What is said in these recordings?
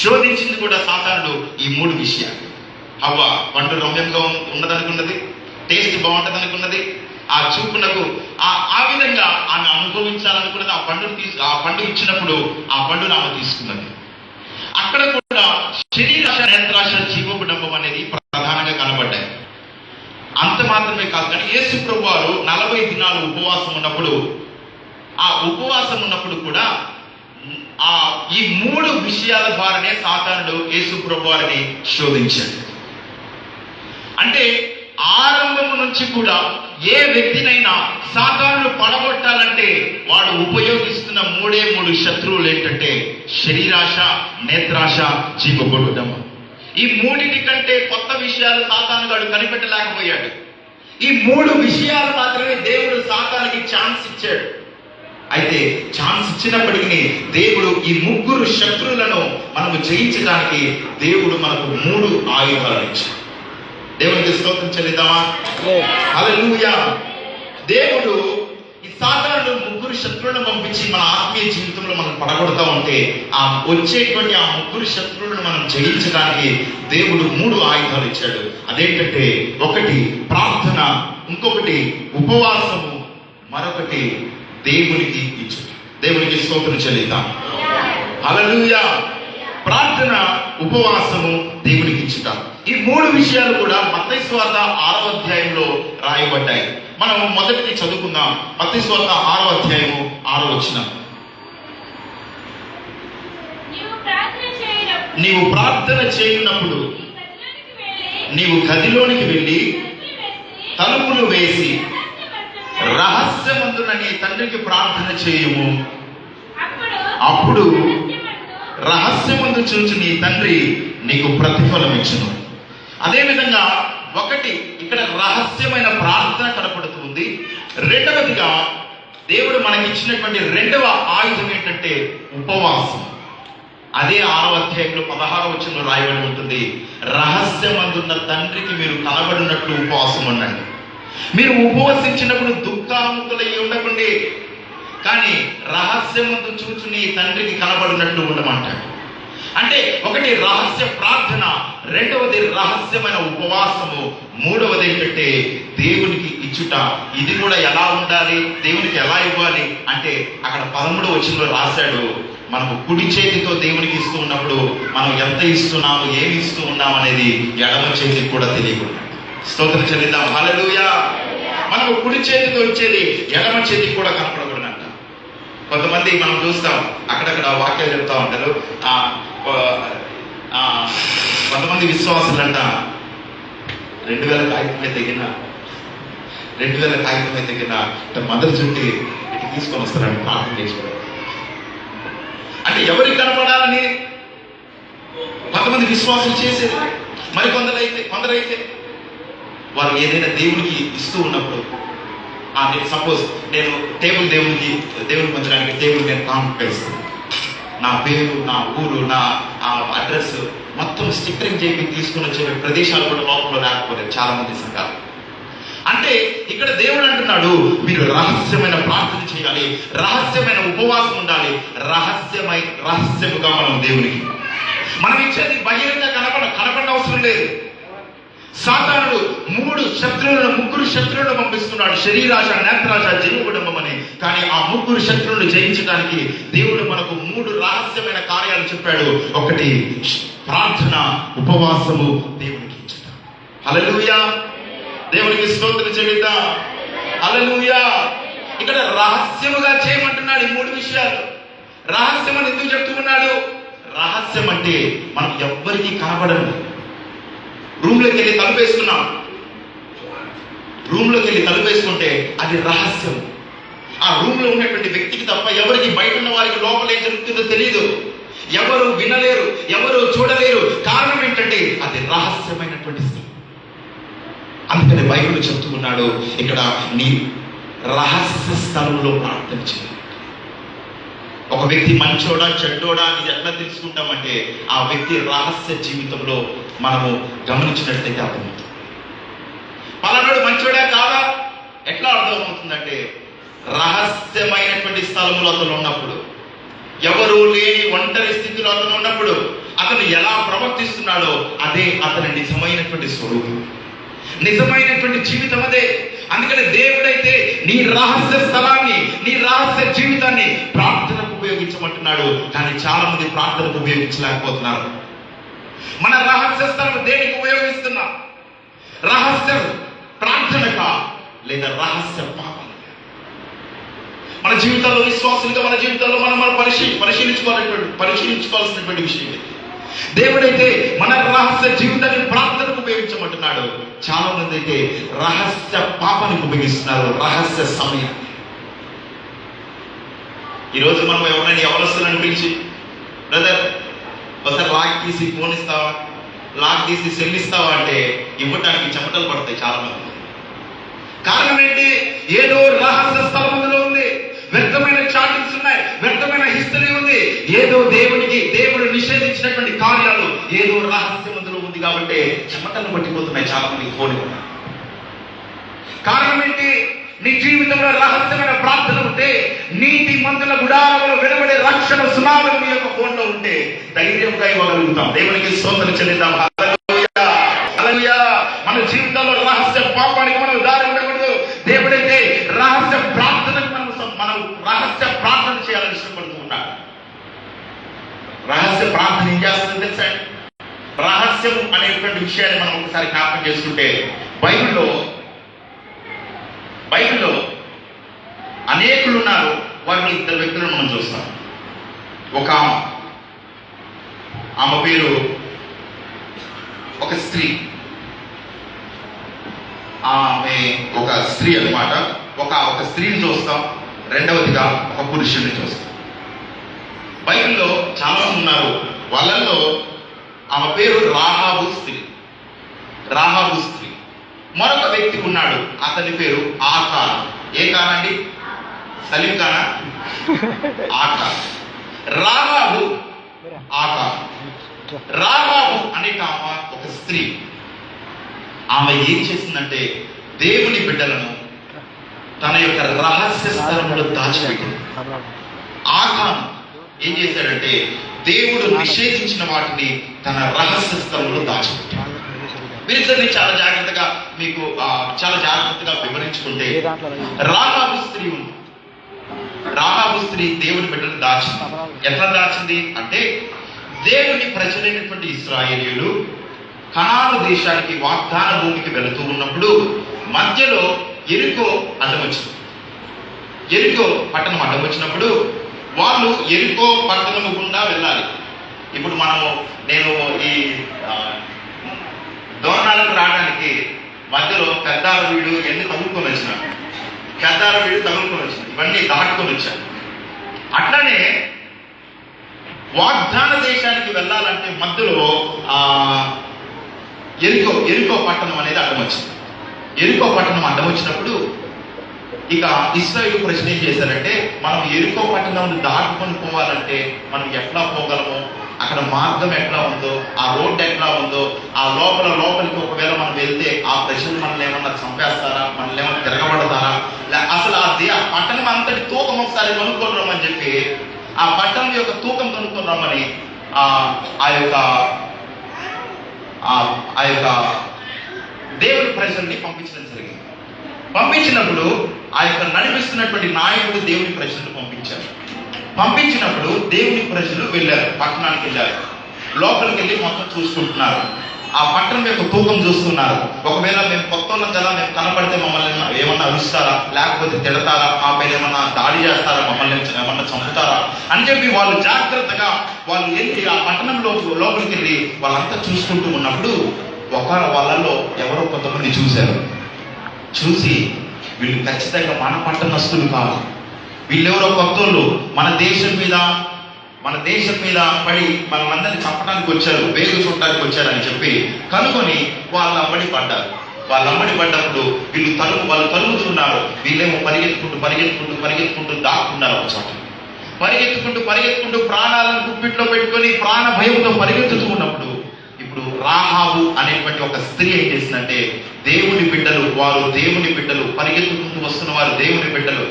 శోధించింది కూడా సాతానుడు ఈ మూడు విషయాలు. హవ్వ పండు రమ్యంగా ఉన్నదనుకున్నది, టేస్ట్ బాగుంటుంది అనుకున్నది, ఆ చూపునకు ఆ విధంగా ఆమె అనుభవించాలనుకున్నది. ఆ పండు ఇచ్చినప్పుడు ఆ పండును ఆమె తీసుకున్నది. అక్కడ కూడా శరీరాశ, నేత్రాశ, జీవగుడంబం అనేది ప్రధానంగా కనబడ్డాయి. అంత మాత్రమే కాదు, కానీ యేసు ప్రభు వారు 40 దినాలు ఉపవాసం ఉన్నప్పుడు, ఆ ఉపవాసం ఉన్నప్పుడు కూడా ఈ మూడు విషయాల ద్వారానే సాతానుడు యేసు ప్రభు వారిని శోధించాడు. అంటే ఆరంభము నుంచి కూడా ఏ వ్యక్తినైనా సాతానుడు పడగొట్టాలంటే వాడు ఉపయోగిస్తున్న మూడు శత్రువులు ఏంటంటే శరీరాశ, నేత్రాశ, జీవగుడంబం. ఈ మూడింటి కంటే కొత్త విషయాలు సాతానుగాడు కనిపెట్టలేకపోయాడు. ఈ మూడు విషయాలు మాత్రమే దేవుడు సాతానికి ఛాన్స్ ఇచ్చాడు. అయితే ఛాన్స్ ఇచ్చినప్పటికీ దేవుడు ఈ ముగ్గురు శత్రువులను మనము జయించడానికి దేవుడు మనకు 3 ఆయుధాలు ఇచ్చాడు. దేవునికి స్తోత్రం చెల్లిద్దామా? హల్లెలూయా. దేవుడు ఈ సాతానుడు 3 శత్రువులను పంపించి మన ఆత్మీయ జీవితంలో మనం పడగొడతా ఉంటే ఆ వచ్చేటువంటి ఆ 3 శత్రువులను మనం జయించడానికి దేవుడు 3 ఆయుధాలు ఇచ్చాడు. అదేంటంటే, ఒకటి ప్రార్థన, ఇంకొకటి ఉపవాసము, మరొకటి దేవునికి ఇచ్చుట. దేవునికి స్తోత్రం చెల్లిద్దాం. హల్లెలూయా. ప్రార్థన, ఉపవాసము, దేవునికి ఇచ్చుట. ఈ 3 విషయాలు కూడా మత్తయి సువార్త 6వ అధ్యాయంలో రాయబడ్డాయి. మనం మొదటిది చదువుకుందాం. మత్తయి సువార్త 6వ అధ్యాయము 6వ వచనం. నీవు ప్రార్థన చేయునప్పుడు నీవు గదిలోనికి వెళ్ళి తలుపులు వేసి రహస్యమందున నీ తండ్రికి ప్రార్థన చేయుము. అప్పుడు రహస్యమందు చూచి నీ తండ్రి నీకు ప్రతిఫలం ఇచ్చును. అదేవిధంగా ఒకటి ఇక్కడ రహస్యమైన ప్రార్థన కనపడుతుంది. రెండవదిగా దేవుడు మనకి ఇచ్చినటువంటి 2వ ఆయుధం ఏంటంటే ఉపవాసం. అదే 6వ అధ్యాయంలో 16వ వచనంలో రాయబడి ఉంటుంది, రహస్యమందున్న తండ్రికి మీరు కనబడినట్లు ఉపవాసం ఉండండి. మీరు ఉపవసించినప్పుడు దుఃఖాముకులై ఉండకుండి, కానీ రహస్యమందు చూచుని తండ్రికి కనబడినట్లు ఉండమంటాడు. అంటే ఒకటి రహస్య ప్రార్థన, రెండవది రహస్యమైన ఉపవాసము, మూడవది ఏంటంటే దేవునికి ఇచ్చుట. ఇది కూడా ఎలా ఉండాలి, దేవునికి ఎలా ఇవ్వాలి అంటే అక్కడ 13వ వచనంలో రాశాడు, మనము కుడి చేతితో దేవునికి ఇస్తూ ఉన్నప్పుడు మనం ఎంత ఇస్తున్నాము, ఏమి ఇస్తూ ఉన్నాం అనేది ఎడమ చేతికి కూడా తెలియకుండా. స్తోత్రం చెల్లిద్దాం. హల్లెలూయా. మనకు కుడి చేతితో ఇచ్చేది ఎడమ చేతికి కూడా కనపడకూడదంట. కొంతమంది మనం చూస్తాం, అక్కడక్కడ వాక్యాలు చెప్తా ఉంటారు. కొంతమంది విశ్వాసులంట 2000 కాగితమే తెగిన 2000 కాగితమే తెగిన మదర్ చుట్టి ఇటు తీసుకొని వస్తారంట ప్రార్థన చేసుకోవడం. అంటే ఎవరికి కనపడాలని కొంతమంది విశ్వాసం చేసేది. మరి కొందరైతే వారు ఏదైనా దేవునికి ఇస్తూ ఉన్నప్పుడు, సపోజ్ నేను దేవునికి పంచడానికి టేబుల్ నేను కాంపిట్ ఇస్తాను, నా పేరు, నా ఊరు, నా అడ్రస్ మొత్తం స్టిక్కరింగ్ చేసి తీసుకుని వచ్చే ప్రదేశాలు కూడా లోపల లేకపోతే చాలా మంది సంఘాలు. అంటే ఇక్కడ దేవుడు అంటున్నాడు, మీరు రహస్యమైన ప్రార్థన చేయాలి, రహస్యమైన ఉపవాసం ఉండాలి. రహస్యముగా మనం దేవునికి మనం ఇచ్చేది బహిరంగ కనపడ అవసరం లేదు. సాతానుడు 3 శత్రువులను పంపిస్తున్నాడు, శరీరాశ, నేత్రాశ, జీవగుడంబం అని. కానీ ఆ 3 శత్రువులను జయించడానికి దేవుడు మనకు 3 రహస్యమైన కార్యాలు చెప్పాడు. ఒకటి ప్రార్థన, ఉపవాసము, దేవునికి ఇచ్చుట. హల్లెలూయా. దేవునికి స్తోత్రం చెల్లిద్దాం. హల్లెలూయా. ఇక్కడ రహస్యముగా చేయమంటున్నాడు ఈ 3 విషయాలు. రహస్యం అని ఎందుకు చెప్తున్నాడు? రహస్యం అంటే మనం ఎవ్వరికీ కనబడదు. రూమ్లోకి వెళ్ళి తలుపేసుకున్నాం, రూమ్లోకి వెళ్ళి తలుపేసుకుంటే అది రహస్యం. ఆ రూమ్లో ఉన్నటువంటి వ్యక్తికి తప్ప ఎవరికి, బయట ఉన్న వారికి లోపల ఏం జరుగుతుందో తెలియదు. ఎవరు వినలేరు, ఎవరు చూడలేరు. కారణం ఏంటంటే అది రహస్యమైనటువంటి స్థలం. అందుకని బైబిల్ చెప్తున్నాడు, ఇక్కడ నీ రహస్య స్థలంలో ప్రార్థన చేయాలి. ఒక వ్యక్తి మంచోడా చెడ్డోడా అని ఎట్లా తెలుసుకుంటామంటే ఆ వ్యక్తి రహస్య జీవితంలో మనము గమనించినట్లయితే అర్థమవుతుంది. పలానాడు మంచోడా కాదా ఎట్లా అర్థమవుతుందంటే, రహస్యమైనటువంటి స్థలములో అతను ఉన్నప్పుడు, ఎవరు లేని ఒంటరి స్థితిలో అతను ఉన్నప్పుడు, అతని ఎలా ప్రవర్తిస్తున్నాడో అదే అతని నిజమైనటువంటి స్వరూపం, నిజమైనటువంటి జీవితం అదే. అందుకని దేవుడైతే నీ రహస్య స్థలాన్ని, నీ రహస్య జీవితాన్ని ప్రార్థనకు ఉపయోగించమంటున్నాడు. కానీ చాలా మంది ప్రార్థనకు ఉపయోగించలేకపోతున్నారు. మన రహస్య స్థలం దేనికి ఉపయోగిస్తున్నాం? రహస్య ప్రార్థనక లేదా రహస్య పాపం? మన జీవితాల్లో విశ్వాసులుగా మన జీవితాల్లో మనం పరిశీలించుకోవాల్సినటువంటి విషయం ఇది. దేవుడైతే మన రహస్య జీవితాన్ని ప్రార్థనకు ఉపయోగించమంటున్నాడు. చాలా మంది అయితే రహస్య పాపానికి ఉపయోగిస్తున్నారు, రహస్య సమయం. ఈరోజు మనం ఎవరైనా ఎవరస్తులను పిలిచి, బ్రదర్ ఒకసారి లాక్ తీసి ఫోన్ ఇస్తావా, లాక్ తీసి సెల్ ఇస్తావా అంటే ఇవ్వటానికి చెమటలు పడతాయి చాలా మంది. కారణం ఏంటి? ఏదో రహస్య స్థలం అందులో ఉంది, వ్యర్థమైన చాటింగ్స్ ఉన్నాయి, వ్యర్థమైన హిస్టరీ ఉంది, ఏదో దేవుడు నిషేధించినటువంటి కార్యాలు, ఏదో రహస్యం అందులో ఉంది. కాబట్టి చెమటలు పట్టిపోతున్నాయి చాలా మంది ఫోన్. కారణం ఏంటి? నీ జీవితంలో రహస్యమైన ప్రార్థన ఉంటే, నీతి మంతుల గుడారంలో వెలువడే రక్షణ సునామం నీ యొక్క ఫోన్లో ఉంటే ధైర్యంగా ఇవ్వగలుగుతాం. దేవునికి స్తోత్రం చెల్లిద్దాం. హల్లెలూయా, హల్లెలూయా. మన జీవితంలో రహస్య పాపానికి మనం దారి ఉండకూడదు. దేవుడైతే రహస్య ప్రార్థనకు మనం రహస్య ప్రార్థన చేయాలని ఇష్టపడుతూ ఉన్నాడు. రహస్య ప్రార్థన ఏం చేస్తుంది తెలుసా? రహస్యం అనేటువంటి విషయాన్ని మనం ఒకసారి జ్ఞాపకం చేసుకుంటే, బైబిల్లో అనేకులు ఉన్నారు. వారిలో ఇద్దరు వ్యక్తులను మనం చూస్తాం. ఒక ఆమె పేరు ఒక స్త్రీ, ఆమె ఒక స్త్రీ అన్నమాట. ఒక స్త్రీని చూస్తాం, రెండవదిగా ఒక పురుషుడిని చూస్తాం. బైబిల్లో చాలా మంది ఉన్నారు. వాళ్ళల్లో ఆమె పేరు రాహాబు స్త్రీ. మరొక వ్యక్తి ఉన్నాడు, అతని పేరు ఆకాన్. ఏ కానండి? సలీం ఖానా? ఆకాన్. రాహాబు, ఆకాన్. రాహాబు అనే ఆమె ఒక స్త్రీ. ఆమె ఏం చేసిందంటే దేవుని బిడ్డలను తన యొక్క రహస్య స్థలంలో దాచిపెట్టింది. ఆకాన్ ఏం చేశాడంటే దేవుడు నిషేధించిన వాటిని తన రహస్య స్థలంలో దాచిపెట్టాడు. వీరిద్దరిని చాలా జాగ్రత్తగా వివరించుకుంటే, రాహాబు స్త్రీ ఉంది. రాహాబు స్త్రీ దేవుని బిడ్డను దాచింది. ఎట్లా దాచింది అంటే, దేవుని ప్రజలైనటువంటి ఇశ్రాయేలీయులు కనాను దేశానికి, వాగ్దాన భూమికి వెళుతూ ఉన్నప్పుడు మధ్యలో ఎరికో అడ్డం వచ్చింది. ఎరికో పట్టణం అడ్డం వచ్చినప్పుడు వాళ్ళు ఎరికో పట్టణము గుండా వెళ్ళాలి. ఇప్పుడు నేను ఈ దోరణాలకు రావడానికి మధ్యలో పెద్దార వీడు ఎన్ని తగులుకొని వచ్చినాను, ఇవన్నీ దాటుకొని వచ్చాను. అట్లానే వాగ్దాన దేశానికి వెళ్ళాలంటే మధ్యలో ఎరికో పట్టణం అనేది అడ్డం వచ్చింది. ఎరికో పట్టణం అడ్డం వచ్చినప్పుడు ఇక ఇశ్రాయేలు ప్రశ్న ఏం చేశారంటే, మనం ఎరికో పట్టణం దాటుకొని పోవాలంటే మనం ఎట్లా పోగలము, అక్కడ మార్గం ఎట్లా ఉందో, ఆ రోడ్డు ఎట్లా ఉందో, ఆ లోపలికి ఒకవేళ మనం వెళ్తే ఆ ప్రజలు మనల్ని ఏమన్నా చంపేస్తారా, మనల్ని ఏమన్నా తిరగబడతారా, అసలు ఆ పట్టణం అంతటి తూకం ఒకసారి కనుక్కొని రమ్మని చెప్పి ఆ పట్టణం యొక్క తూకం కనుక్కొని రమ్మని ఆ యొక్క దేవుని ప్రజల్ని పంపించడం జరిగింది. పంపించినప్పుడు ఆ యొక్క నడిపిస్తున్నటువంటి నాయకుడు దేవుని ప్రజలను పంపించినప్పుడు దేవుని ప్రజలు వెళ్ళారు, పట్టణానికి వెళ్ళారు. లోపలికి వెళ్ళి మొత్తం చూసుకుంటున్నారు, ఆ పట్టణం యొక్క తూకం చూస్తున్నారు. ఒకవేళ మేము కొత్త వాళ్ళం కదా, మేము కనపడితే మమ్మల్ని ఏమన్నా అరుస్తారా, లేకపోతే తిడతారా, మా పైన ఏమన్నా దాడి చేస్తారా, మమ్మల్ని ఏమన్నా చంపుతారా అని చెప్పి వాళ్ళు జాగ్రత్తగా వాళ్ళు వెళ్ళి ఆ పట్టణంలో లోపలికి వెళ్ళి వాళ్ళంతా చూసుకుంటూ ఉన్నప్పుడు వాళ్ళలో ఎవరో కొంతమంది చూసి వీళ్ళు ఖచ్చితంగా మన పట్టణస్తులు కాదు, వీళ్ళెవరో కొత్తోళ్ళు మన దేశం మీద పడి మనమందరినీ చంపడానికి వచ్చారు, వేగు చూడటానికి వచ్చారని చెప్పి కనుకొని వాళ్ళ అమ్మడి పడ్డప్పుడు వాళ్ళు తరుగుతున్నారు. వీళ్ళేమో పరిగెత్తుకుంటూ దాక్కున్నారు ఒక చోట. పరిగెత్తుకుంటూ ప్రాణాలను గుప్పిట్లో పెట్టుకొని ప్రాణ భయంతో పరిగెత్తుతూ ఉన్నప్పుడు ఇప్పుడు రాహాబు అనేటువంటి ఒక స్త్రీ ఏం చేసిందంటే, దేవుని బిడ్డలు, వారు దేవుని బిడ్డలు, పరిగెత్తుకుంటూ వస్తున్న వారు దేవుని బిడ్డలు,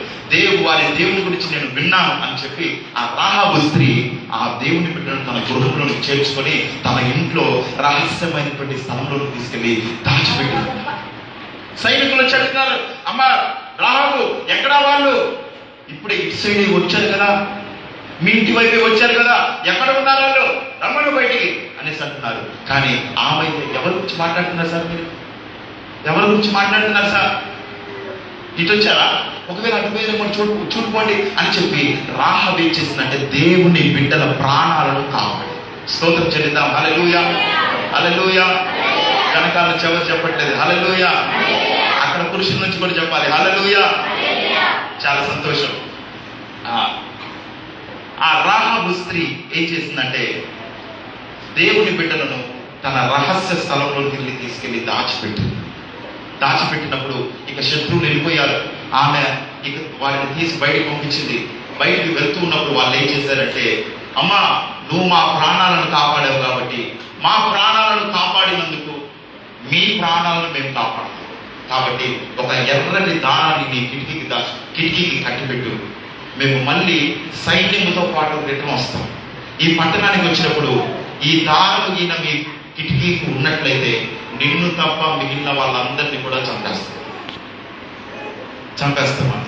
వారి దేవుని గురించి నేను విన్నాను అని చెప్పి ఆ రాహాబు స్త్రీ ఆ దేవుని బిడ్డలను తన గృహంలోకి చేర్చుకొని తన ఇంట్లో రహస్యమైనటువంటి స్థలంలోకి తీసుకెళ్లి దాచిపెట్టింది. సైనికులు చెప్తున్నారు, అమ్మ రాహాబు ఎక్కడా వాళ్ళు? ఇప్పుడే ఇటు సైడ్ వచ్చారు కదా, మీ ఇంటి వైపు వచ్చారు కదా, ఎక్కడ ఉన్నారు వాళ్ళు, రమ్మను బయటికి అనేసి అంటున్నారు. కానీ ఆమె ఎవరి గురించి మాట్లాడుతున్నారు సార్? మీరు ఎవరి గురించి మాట్లాడుతున్నారు సార్? ఇటు వచ్చారా? ఒకవేళ అటు పోయేదేమో చూడుకోండి అని చెప్పి రాహాబు ఏం చేసిందంటే దేవుని బిడ్డల ప్రాణాలను కాపాడి. స్తోత్రం చెల్లిద్దాం. హల్లెలూయా, హల్లెలూయా. వెనకాల చెవరు చెప్పట్లేదు హల్లెలూయా. అక్కడ పురుషుల నుంచి కూడా చెప్పాలి హల్లెలూయా. చాలా సంతోషం. ఆ రాహాబు స్త్రీ ఏం చేసిందంటే దేవుని బిడ్డలను తన రహస్య స్థలంలోకి తీసుకెళ్లి దాచిపెట్టినప్పుడు ఇక శత్రువులు వెళ్ళిపోయారు. ఆమె ఇక వారిని తీసి బయటకు పంపించింది. బయటికి వెళ్తూ ఉన్నప్పుడు వాళ్ళు ఏం చేశారంటే, అమ్మా నువ్వు మా ప్రాణాలను కాపాడావు కాబట్టి మా ప్రాణాలను కాపాడినందుకు మీ ప్రాణాలను మేము కాపాడాం కాబట్టి ఒక ఎర్రని దారాన్ని నీ కిటికీకి కట్టిపెట్టు, మేము మళ్ళీ సైన్యముతో పాటు రిటర్న్ వస్తాం. ఈ పట్టణానికి వచ్చినప్పుడు ఈ దారము ఈయన మీ కిటికీకి ఉన్నట్లయితే నిన్ను తప్ప మిగిలిన వాళ్ళందరినీ కూడా చంపేస్తామన్న.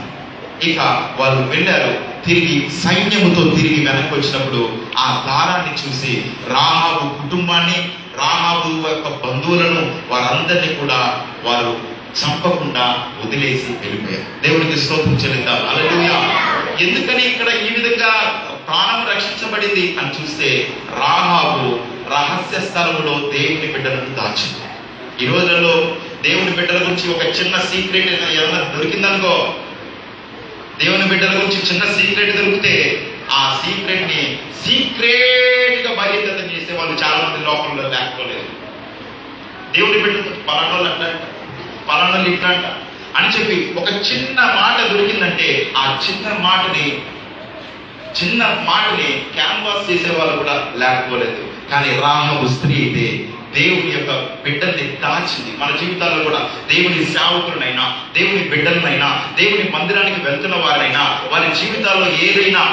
ఇక వాళ్ళు వెళ్ళారు. తిరిగి సైన్యముతో తిరిగి వెనక్కి వచ్చినప్పుడు ఆ దారాన్ని చూసి రాహాబు కుటుంబాన్ని, రాహాబు యొక్క బంధువులను, వారందరినీ కూడా వారు చంపకుండా వదిలేసి వెళ్ళిపోయారు. దేవునికి స్తోత్రం చెల్లిద్దాం. హల్లెలూయా. ఎందుకని ఇక్కడ ఈ విధంగా ప్రాణం రక్షించబడింది అని చూస్తే, రాహాబు రహస్య స్థలంలో దేవుని బిడ్డలను దాచింది. ఈ రోజుల్లో దేవుని బిడ్డల గురించి ఒక చిన్న సీక్రెట్ ఏదైనా దొరికిందనుకో, దేవుని బిడ్డల గురించి చిన్న సీక్రెట్ దొరికితే ఆ సీక్రెట్ ని సీక్రెట్ గా బహిర్గతం చేసే వాళ్ళు చాలా మంది లోకంలో లేకపోలేదు. దేవుని బిడ్డలు పలానోళ్ళు అట్లా అంట, పలానోళ్ళు ఇట్లా అంట అని చెప్పి ఒక చిన్న మాట దొరికిందంటే ఆ చిన్న మాటని క్యాన్వాస్ చేసే వాళ్ళు కూడా లేకపోలేదు. కానీ రాహాబు స్త్రీ అయితే దేవుని యొక్క బిడ్డల్ని దాచింది. మన జీవితాల్లో కూడా దేవుని సేవకులనైనా, దేవుని బిడ్డలనైనా, దేవుని మందిరానికి వెళ్తున్న వారైనా, వారి జీవితాల్లో ఏదైనా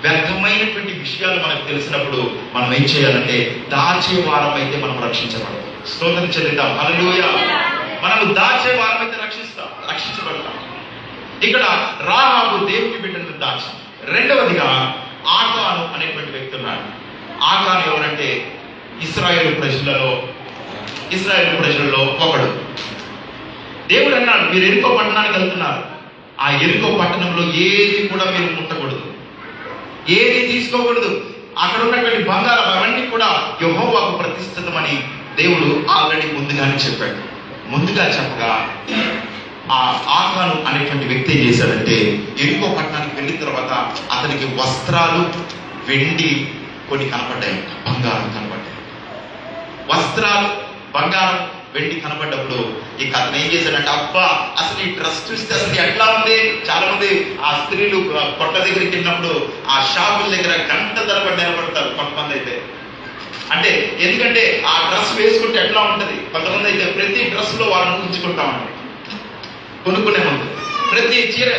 వ్యర్థమైనటువంటి విషయాలు మనకు తెలిసినప్పుడు మనం ఏం చేయాలంటే దాచే వారం అయితే మనం రక్షించబడతాం. స్తోత్రం చెల్లిద్దాం. హల్లెలూయా. మనము దాచే వారం అయితే రక్షించబడతాం. ఇక్కడ రాహాబు దేవుని బిడ్డలను దాచి. రెండవదిగా ఆకాను అనేటువంటి వ్యక్తి ఉన్నాడు. ఆకాను ఎవరంటే ఇశ్రాయేలు ప్రజలలో ఒకడు. దేవుడు అన్నాడు, మీరు ఎరికో పట్టణానికి వెళ్తున్నారు, ఆ ఎరికో పట్టణంలో ఏది కూడా మీరు ముట్టకూడదు, ఏది తీసుకోకూడదు, అక్కడ ఉన్నటువంటి బంగారం అవన్నీ కూడా యెహోవాకు ప్రతిష్ఠితమని దేవుడు ఆల్రెడీ ముందుగానే చెప్పాడు. ముందుగా చెప్పగా ఆ ఆకాను అనేటువంటి వ్యక్తి ఏం చేశాడంటే, ఎరికో పట్టణానికి వెళ్ళిన తర్వాత అతనికి వస్త్రాలు, వెండి కొన్ని కనపడ్డాయి, బంగారం కనపడ్డాయి. వస్త్రాలు, బంగారం, వెండి కనపడ్డప్పుడు ఇక అతను ఏం చేశాడంటే, అబ్బా అసలు ఈ డ్రెస్ చూస్తే అసలు ఎట్లా ఉంది. చాలా మంది ఆ స్త్రీలు కొట్ట దగ్గరికి వెళ్ళినప్పుడు ఆ షాపుల దగ్గర గంట తరబడి నిలబడతారు. కొంతమంది అయితే అంటే ఎందుకంటే ఆ డ్రెస్ వేసుకుంటే ఎట్లా ఉంటది. కొంతమంది అయితే ప్రతి డ్రెస్ లో వాళ్ళని ఊహించుకుంటామండి. కొనుక్కునే ముందు ప్రతి చీర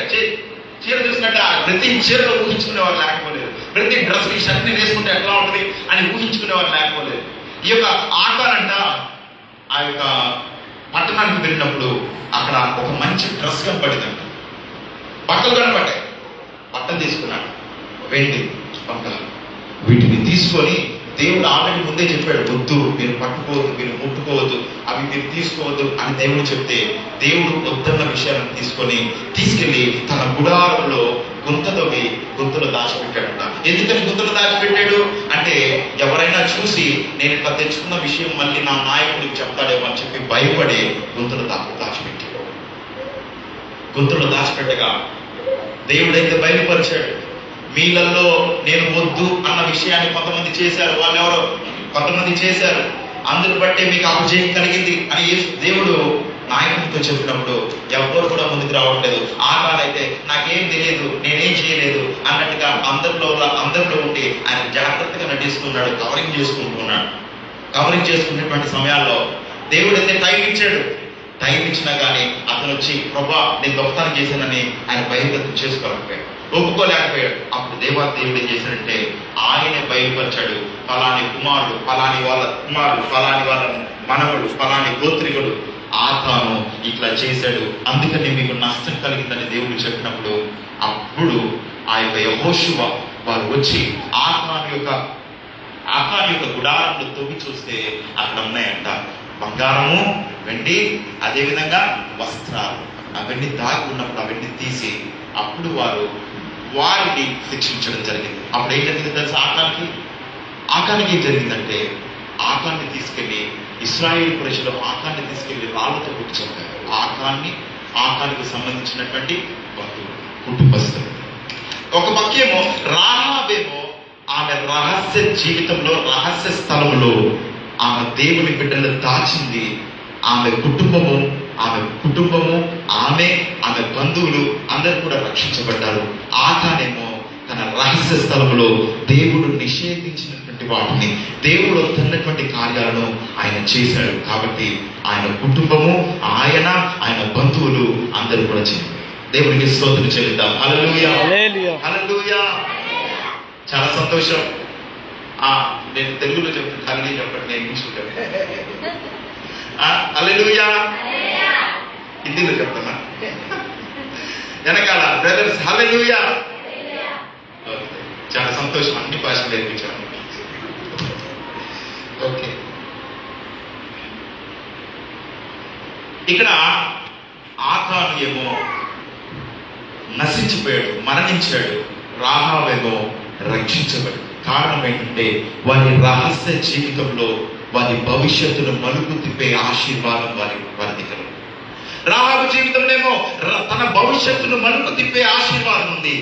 చూసినట్టు ప్రతి చీరలో ఊహించుకునే వాళ్ళు లేకపోలేదు. ప్రతి డ్రెస్ ఈ షర్ట్ని వేసుకుంటే ఎట్లా ఉంటుంది అని ఊహించుకునే వాళ్ళు లేకపోలేదు. ఈ యొక్క ఆకారంట ఆ యొక్క పట్టణానికి వెళ్ళినప్పుడు అక్కడ ఒక మంచి డ్రెస్ కనపడిందంట, బట్టలు కనపడ్డాయి. బట్టలు తీసుకున్నాడు, వెండి, బంగారం, వీటిని తీసుకొని దేవుడు ఆల్రెడీ ముందే చెప్పాడు, వద్దు, మీరు పట్టుకోవద్దు, మీరు ముట్టుకోవద్దు, అవి మీరు తీసుకోవద్దు అని దేవుడు చెప్తే, దేవుడు వద్దన్న విషయాలను తీసుకెళ్లి తన గుడారంలో గుంతలో దాచిపెట్టాడంట. ఎందుకని గుంతలో దాచిపెట్టాడు అంటే, ఎవరైనా చూసి నేను ఇట్లా తెచ్చుకున్న విషయం మళ్ళీ నా నాయకుడికి చెప్తాడేమో అని చెప్పి భయపడి గుంతలో దాచిపెట్టాడు. గుంతలో దాచిపెట్టగా దేవుడైతే బయలుపరిచాడు, మీలలో నేను వద్దు అన్న విషయాన్ని కొంతమంది చేశారు. వాళ్ళెవరో కొంతమంది చేశారు, అందును బట్టే మీకు అపజయం కలిగింది అని దేవుడు నాయకుడితో చెప్పినప్పుడు ఎవరు కూడా ముందుకు రావట్లేదు. ఆకాలైతే నాకేం తెలియదు, నేనేం చేయలేదు అన్నట్టుగా అందరిలో ఉండి ఆయన జాగ్రత్తగా నటిస్తున్నాడు, కవరింగ్ చేసుకుంటున్నాడు. కవరింగ్ చేసుకునేటువంటి సమయాల్లో దేవుడు అయితే టైం ఇచ్చాడు. టైం ఇచ్చినా కానీ అతను వచ్చి ప్రభా నేను దొంగతనం చేశానని ఆయన బహిర్గతం చేసుకోలేకపోయాడు, ఒప్పుకోలేకపోయాడు. అప్పుడు దేవుడు ఏం చేశాడంటే ఆయనే బయలుపరిచాడు, ఫలాని కుమారుడు, ఫలాని వాళ్ళ కుమారుడు, ఫలాని వాళ్ళ మనవడు, ఫలాని గోత్రికుడు ఆతాను ఇట్లా చేశాడు, అందుకని మీకు నష్టం కలిగిందని దేవుడు చెప్పినప్పుడు అప్పుడు ఆ యొక్క యెహోషువ వారు వచ్చి ఆతాను యొక్క గుడారంలో తవ్వి చూస్తే అక్కడ ఉన్నాయంట బంగారము, వెండి, అదేవిధంగా వస్త్రాలు. అవన్నీ దాగి ఉన్నప్పుడు అవన్నీ తీసి అప్పుడు వారిని శిక్షించడం జరిగింది. అప్పుడు ఏం జరిగింది తెలుసా? ఆకానికి ఏం జరిగిందంటే ఆకాన్ని తీసుకెళ్లి ఇశ్రాయేలు ప్రజలు ఆకాన్ని తీసుకెళ్లి రాళ్లతో కొట్టి చంపారు. ఆకానికి సంబంధించినటువంటి కుటుంబస్తులు. ఒక పక్కేమో రాహాబేమో ఆమె రహస్య జీవితంలో, రహస్య స్థలంలో ఆమె దేవుని బిడ్డలు దాచింది. ఆమె కుటుంబము, ఆమె బంధువులు అందరూ కూడా రక్షించబడ్డారు. ఆకానేమో తన రహస్య స్థలంలో దేవుడు నిషేధించినటువంటి వాటిని, దేవుడు వస్తున్నటువంటి కార్యాలను ఆయన చేశాడు. కాబట్టి ఆయన కుటుంబము, ఆయన బంధువులు అందరూ కూడా చేశారు. దేవునికి స్తోత్రం చెల్లిద్దాం. హల్లెలూయా, హల్లెలూయా. చాలా సంతోషం. నేను తెలుగులో చెప్తాను, కానీ చెప్పండి, నేను ఇంగ్లీష్లో చెప్తాను. హల్లెలూయా. హిందీలో చెప్తున్నా వెనకాల బ్రదర్స్. హల్లెలూయా. చాలా సంతోషం, అన్ని భాషలు నేర్పించాను. ఓకే, ఇక్కడ ఆకాను ఏమో నశించిపోయాడు, మరణించాడు. రాహాబేమో రక్షించబడి. కారణం ఏంటంటే వారి రహస్య జీవితంలో వారి భవిష్యత్తును మలుపు తిప్పే ఆశీర్వాదం వారి దగ్గర. రాహాబు జీవితంలో తన భవిష్యత్తును మలుపు తిప్పే ఆశీర్వాదం ఉంది.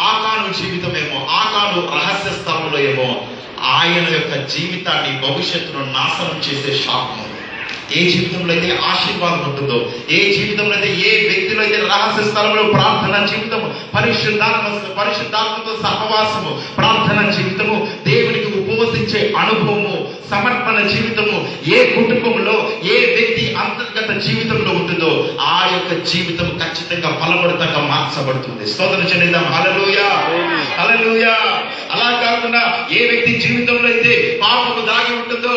ఆకాను జీవితమేమో, ఆకాను రహస్య స్థలంలో ఏమో ఆయన యొక్క జీవితాన్ని, భవిష్యత్తును నాశనం చేసే శాపం ఉంది. ఏ జీవితంలో అయితే ఆశీర్వాదం ఉంటుందో, ఏ జీవితంలో అయితే, ఏ వ్యక్తిలో అయితే రహస్య స్థలంలో ప్రార్థన జీవితము, పరిశుద్ధాత్మతో సహవాసము, ప్రార్థన జీవితము, దేవునికి ఉపవసించే అనుభవము, సమర్పణ జీవితము ఏ కుటుంబంలో, ఏ వ్యక్తి అంతర్గత జీవితంలో ఉంటుందో ఆ యొక్క జీవితం ఖచ్చితంగా ఫలభరితంగా మార్చబడుతుంది. స్తోత్రం చెల్లిద్దాం. హల్లెలూయా, హల్లెలూయా. అలా కాకుండా ఏ వ్యక్తి జీవితంలో అయితే పాపము దాగి ఉంటుందో,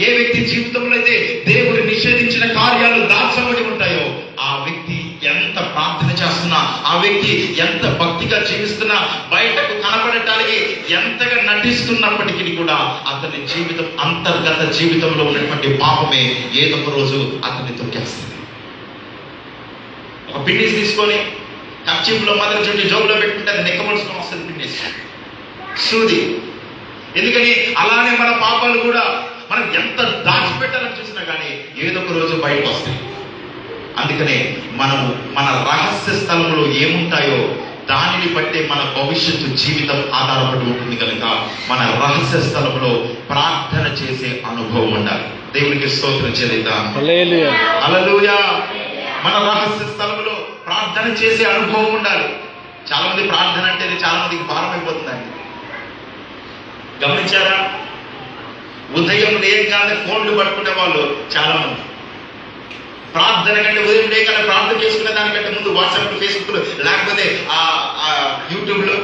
ఏ వ్యక్తి జీవితంలో అయితే దేవుడు నిషేధించిన కార్యాలు దాచబడి ఉంటాయో, ఆ వ్యక్తి ఎంత ప్రార్థన చేస్తున్నా, ఆ వ్యక్తి ఎంత భక్తిగా జీవిస్తున్నా, బయటకు కనబడటానికి ఎంతగా నటిస్తున్నప్పటికీ కూడా అతని జీవితం, అంతర్గత జీవితంలో ఉన్నటువంటి పాపమే ఏదో ఒక రోజు అతన్ని తొక్కేస్తుంది. ఒక పిన్నిస్ తీసుకొని కర్చీఫ్లో మదర్ చుట్టి జోబులో పెట్టుకుంటే అది నెక్కమడుచుకొని వస్తుంది పిన్నిస్, సూది. ఎందుకని అలానే మన పాపాలు కూడా మనం ఎంత దాచిపెట్టాలని చూసినా కానీ ఏదో ఒక రోజు బయటకు వస్తాయి. అందుకనే మనము మన రహస్య స్థలంలో ఏముంటాయో దానిని బట్టే మన భవిష్యత్తు జీవితం ఆధారపడి ఉంటుంది కనుక మన రహస్య స్థలంలో ప్రార్థన చేసే అనుభవం ఉండాలి. దేవునికి స్తోత్రం చెల్లిద్దాం. హల్లెలూయా. మన రహస్య స్థలంలో ప్రార్థన చేసే అనుభవం ఉండాలి. చాలా మంది ప్రార్థన అంటే చాలా మందికి భారం అయిపోతుందండి. గమనించారా? ఉదయం లేకగానే ఫోన్లు పట్టుకునే వాళ్ళు చాలా మంది. ప్రార్థన కంటే ఉదయం లేకగానే ప్రార్థన చేసుకునే దానికంటే ముందు వాట్సాప్, ఫేస్బుక్, లేకపోతే యూట్యూబ్లో,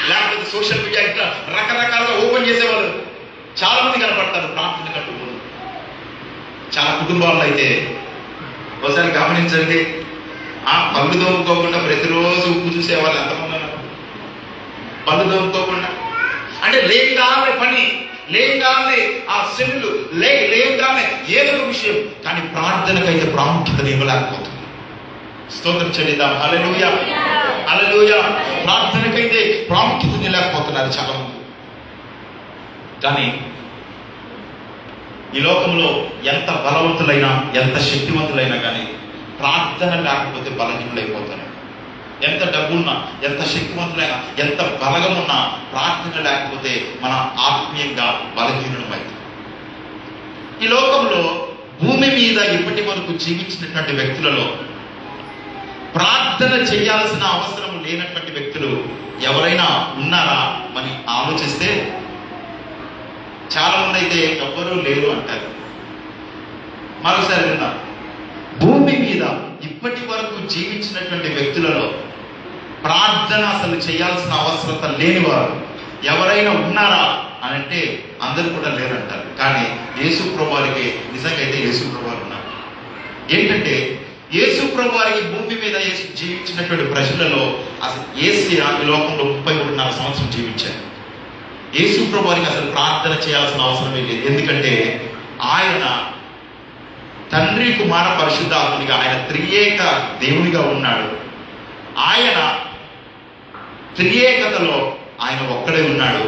లేకపోతే సోషల్ మీడియా, ఇట్లా రకరకాలుగా ఓపెన్ చేసేవాళ్ళు చాలా మంది కనపడతారు ప్రార్థన కంటూ ముందు. చాలా కుటుంబాల్లో అయితే ఒకసారి గమనించండి, పళ్ళు తోముకోకుండా ప్రతిరోజు ఉప్పు చూసేవాళ్ళు ఎంతమంది ఉన్నారు? పళ్ళు తోముకోకుండా అంటే లేంగానే పని, లేంగానే ఆ సెల్లు, లేంగానే ఏదో ఒక విషయం, కానీ ప్రార్థనకైతే ప్రాముఖ్యతను ఇవ్వలేకపోతుంది. స్తోత్రం చెల్లిద్దాం. హల్లెలూయా, హల్లెలూయా. ప్రార్థనకైతే ప్రాముఖ్యతను ఇవ్వలేకపోతున్నారు చాలా మంది. కానీ ఈ లోకంలో ఎంత బలవంతులైనా, ఎంత శక్తివంతులైనా కానీ ప్రార్థన లేకపోతే బలహీనులైపోతారు. ఎంత డబ్బున్నా, ఎంత శక్తివంతులైనా, ఎంత బలగమున్నా ప్రార్థన లేకపోతే మన ఆత్మీయంగా బలహీనమైంది. ఈ లోకంలో భూమి మీద ఇప్పటి వరకు జీవించినటువంటి వ్యక్తులలో ప్రార్థన చేయాల్సిన అవసరం లేనటువంటి వ్యక్తులు ఎవరైనా ఉన్నారా అని ఆలోచిస్తే చాలా మంది అయితే ఎవ్వరూ లేరు అంటారు. మరోసారి విన్నాం, భూమి మీద ఇప్పటి వరకు జీవించినటువంటి వ్యక్తులలో ప్రార్థన అసలు చేయాల్సిన అవసరత లేని వారు ఎవరైనా ఉన్నారా అని అంటే అందరూ కూడా లేరంటారు. కానీ యేసు ప్రభు వారికి నిజంగా అయితే యేసు ప్రభు వారు ఉన్నారు. ఏంటంటే యేసు ప్రభు వారికి భూమి మీద జీవించినటువంటి ప్రజలలో అసలు యేసయ్య ఈ లోకంలో 33.5 సంవత్సరం జీవించారు. యేసు ప్రభు వారికి అసలు ప్రార్థన చేయాల్సిన అవసరమే లేదు. ఎందుకంటే ఆయన తండ్రి కుమార పరిశుద్ధాత్మునిగా, ఆయన త్రియేక దేవునిగా ఉన్నాడు. ఆయన త్రియేకతలో ఆయన ఒక్కడే ఉన్నాడు.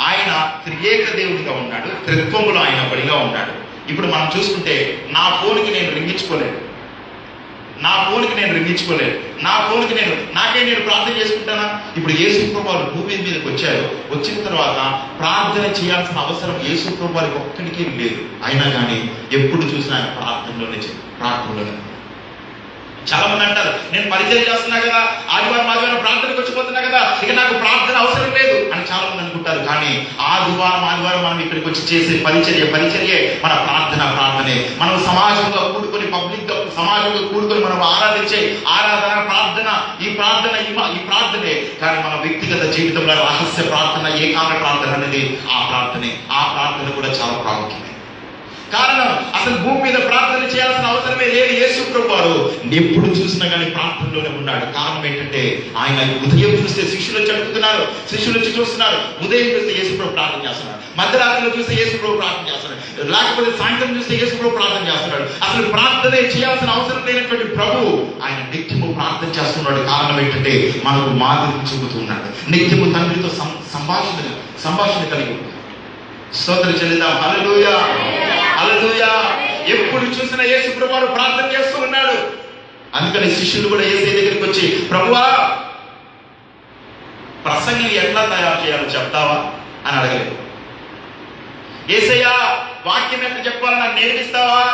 ఆయన త్రియేక దేవుడిగా ఉన్నాడు, త్రిత్వములో ఆయన బడిగా ఉన్నాడు. ఇప్పుడు మనం చూసుకుంటే నా ఫోన్కి నేను రింగించుకోలేదు, నాకే నేను ప్రార్థన చేసుకుంటానా? ఇప్పుడు యేసు ప్రభు వారు భూమి మీదకి వచ్చారు. వచ్చిన తర్వాత ప్రార్థన చేయాల్సిన అవసరం యేసు ప్రభు వారికి ఒక్కడికి లేదు. అయినా కానీ ఎప్పుడు చూసినా ఆయన ప్రార్థనలోనే. చాలా మంది అంటారు, నేను పరిచయం చేస్తున్నా కదా, ఆదివారం ప్రార్థనకు వచ్చిపోతున్నా కదా, ఇక నాకు ప్రార్థన అవసరం లేదు అని చాలా మంది అనుకుంటారు. కానీ ఆదివారం మనం ఇక్కడికి వచ్చి చేసే పరిచర్యే మన ప్రార్థనే. మనం సమాజంగా కూడుకొని, పబ్లిక్ సమాజంగా కూడుకొని మనం ఆరాధించే ఆరాధన ప్రార్థన, ఈ ప్రార్థనే. కానీ మన వ్యక్తిగత జీవితంలో రహస్య ప్రార్థన, ఏకాంత ప్రార్థన అనేది ఆ ప్రార్థన కూడా చాలా ప్రాముఖ్యమే. కారణం అసలు భూమి మీద ప్రార్థన చేయాల్సిన అవసరమే లేదు. యేసు ప్రభు వారు ఎప్పుడు చూసినా కానీ ప్రార్థనలోనే ఉన్నాడు. కారణం ఏంటంటే ఆయన ఉదయం చూస్తే శిష్యులు వచ్చి అడుగుతున్నారు, శిష్యులు వచ్చి చూస్తున్నారు. ఉదయం చూస్తే యేసు ప్రభు ప్రార్థన చేస్తున్నాడు, మధ్యరాత్రిలో చూస్తే యేసు ప్రభు ప్రార్థన చేస్తున్నాడు, లేకపోతే సాయంత్రం చూస్తే యేసు ప్రభు ప్రార్థన చేస్తున్నాడు. అసలు ప్రార్థనే చేయాల్సిన అవసరం లేనటువంటి ప్రభు ఆయన నిత్యము ప్రార్థన చేస్తున్నాడు. కారణం ఏంటంటే మనకు మాదిరి చూపుతున్నాడు. నిత్యము తండ్రితో సంభాషణ కలిగి స్తోత్రం చెల్లిద్దాం. హల్లెలూయా, హల్లెలూయా. ఎప్పుడు చూసినా యేసు ప్రభువు ప్రార్థన చేస్తూ ఉన్నాడు. అందుకని శిష్యులు కూడా యేసయ్య దగ్గరికి వచ్చి, ప్రభువా ప్రసంగం ఎట్లా తయారు చేయాలో చెప్తావా అని అడగలేదు. యేసయ్య వాక్యం ఎట్లా చెప్పాలో నాకు నేర్పిస్తావా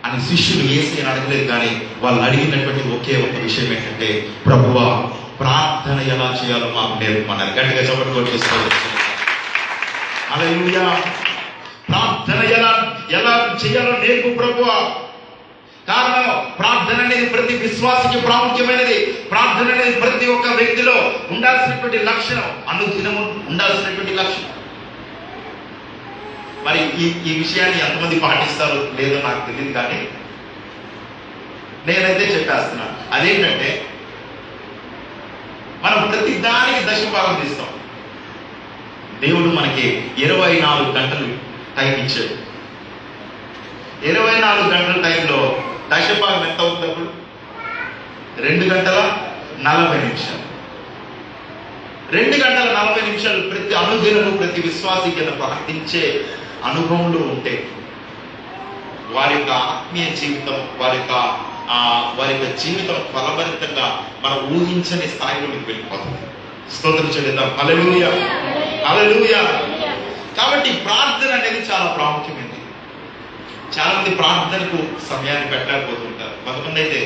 అని శిష్యులు యేసయ్యని అడగలేదు. కానీ వాళ్ళు అడిగినటువంటి ఒకే ఒక విషయం ఏంటంటే, ప్రభువా ప్రార్థన ఎలా చేయాలో మాకు నేర్పమన్నారు. గట్టిగా చప్పట్లు కొట్టేస్తారు. హల్లెలూయా. ప్రార్థన ఎలా చేయాలో నేర్పు ప్రభువా. కారణం ప్రార్థన అనేది ప్రతి విశ్వాసికి ప్రాముఖ్యమైనది. ప్రార్థన అనేది ప్రతి ఒక్క వ్యక్తిలో ఉండాల్సినటువంటి లక్షణం, అనుదినము ఉండాల్సినటువంటి లక్షణం. మరి ఈ విషయాన్ని ఎంతమంది పాటిస్తారో లేదో నాకు తెలియదు, కానీ నేనైతే చెప్పేస్తున్నాను. అదేంటంటే మనం ప్రతి దానికి దశభాగం తీస్తాం. దేవుడు మనకి 24 గంటలు టైం ఇచ్చాడు. 24 గంటల టైంలో దశభాగం ఎంత అవుతుంది? అప్పుడు 2 గంటల 40 నిమిషాలు. 2 గంటల 40 నిమిషాలు ప్రతి అనుదినము ప్రతి విశ్వాసికి ప్రార్థించే అనుభవంలో ఉంటే వారి యొక్క ఆత్మీయ జీవితం, వారి యొక్క జీవితం ఫలభరితంగా మనం ఊహించని స్థాయిలోకి వెళ్ళిపోతుంది. స్తోత్రం చెల్లిద్దాం. హల్లెలూయా, హల్లెలూయా. కాబట్టి ప్రార్థన అనేది చాలా ప్రాముఖ్యమైనది. చాలా మంది ప్రార్థనకు సమయాన్ని పెట్టలేకపోతుంటారు. కొంతమంది అయితే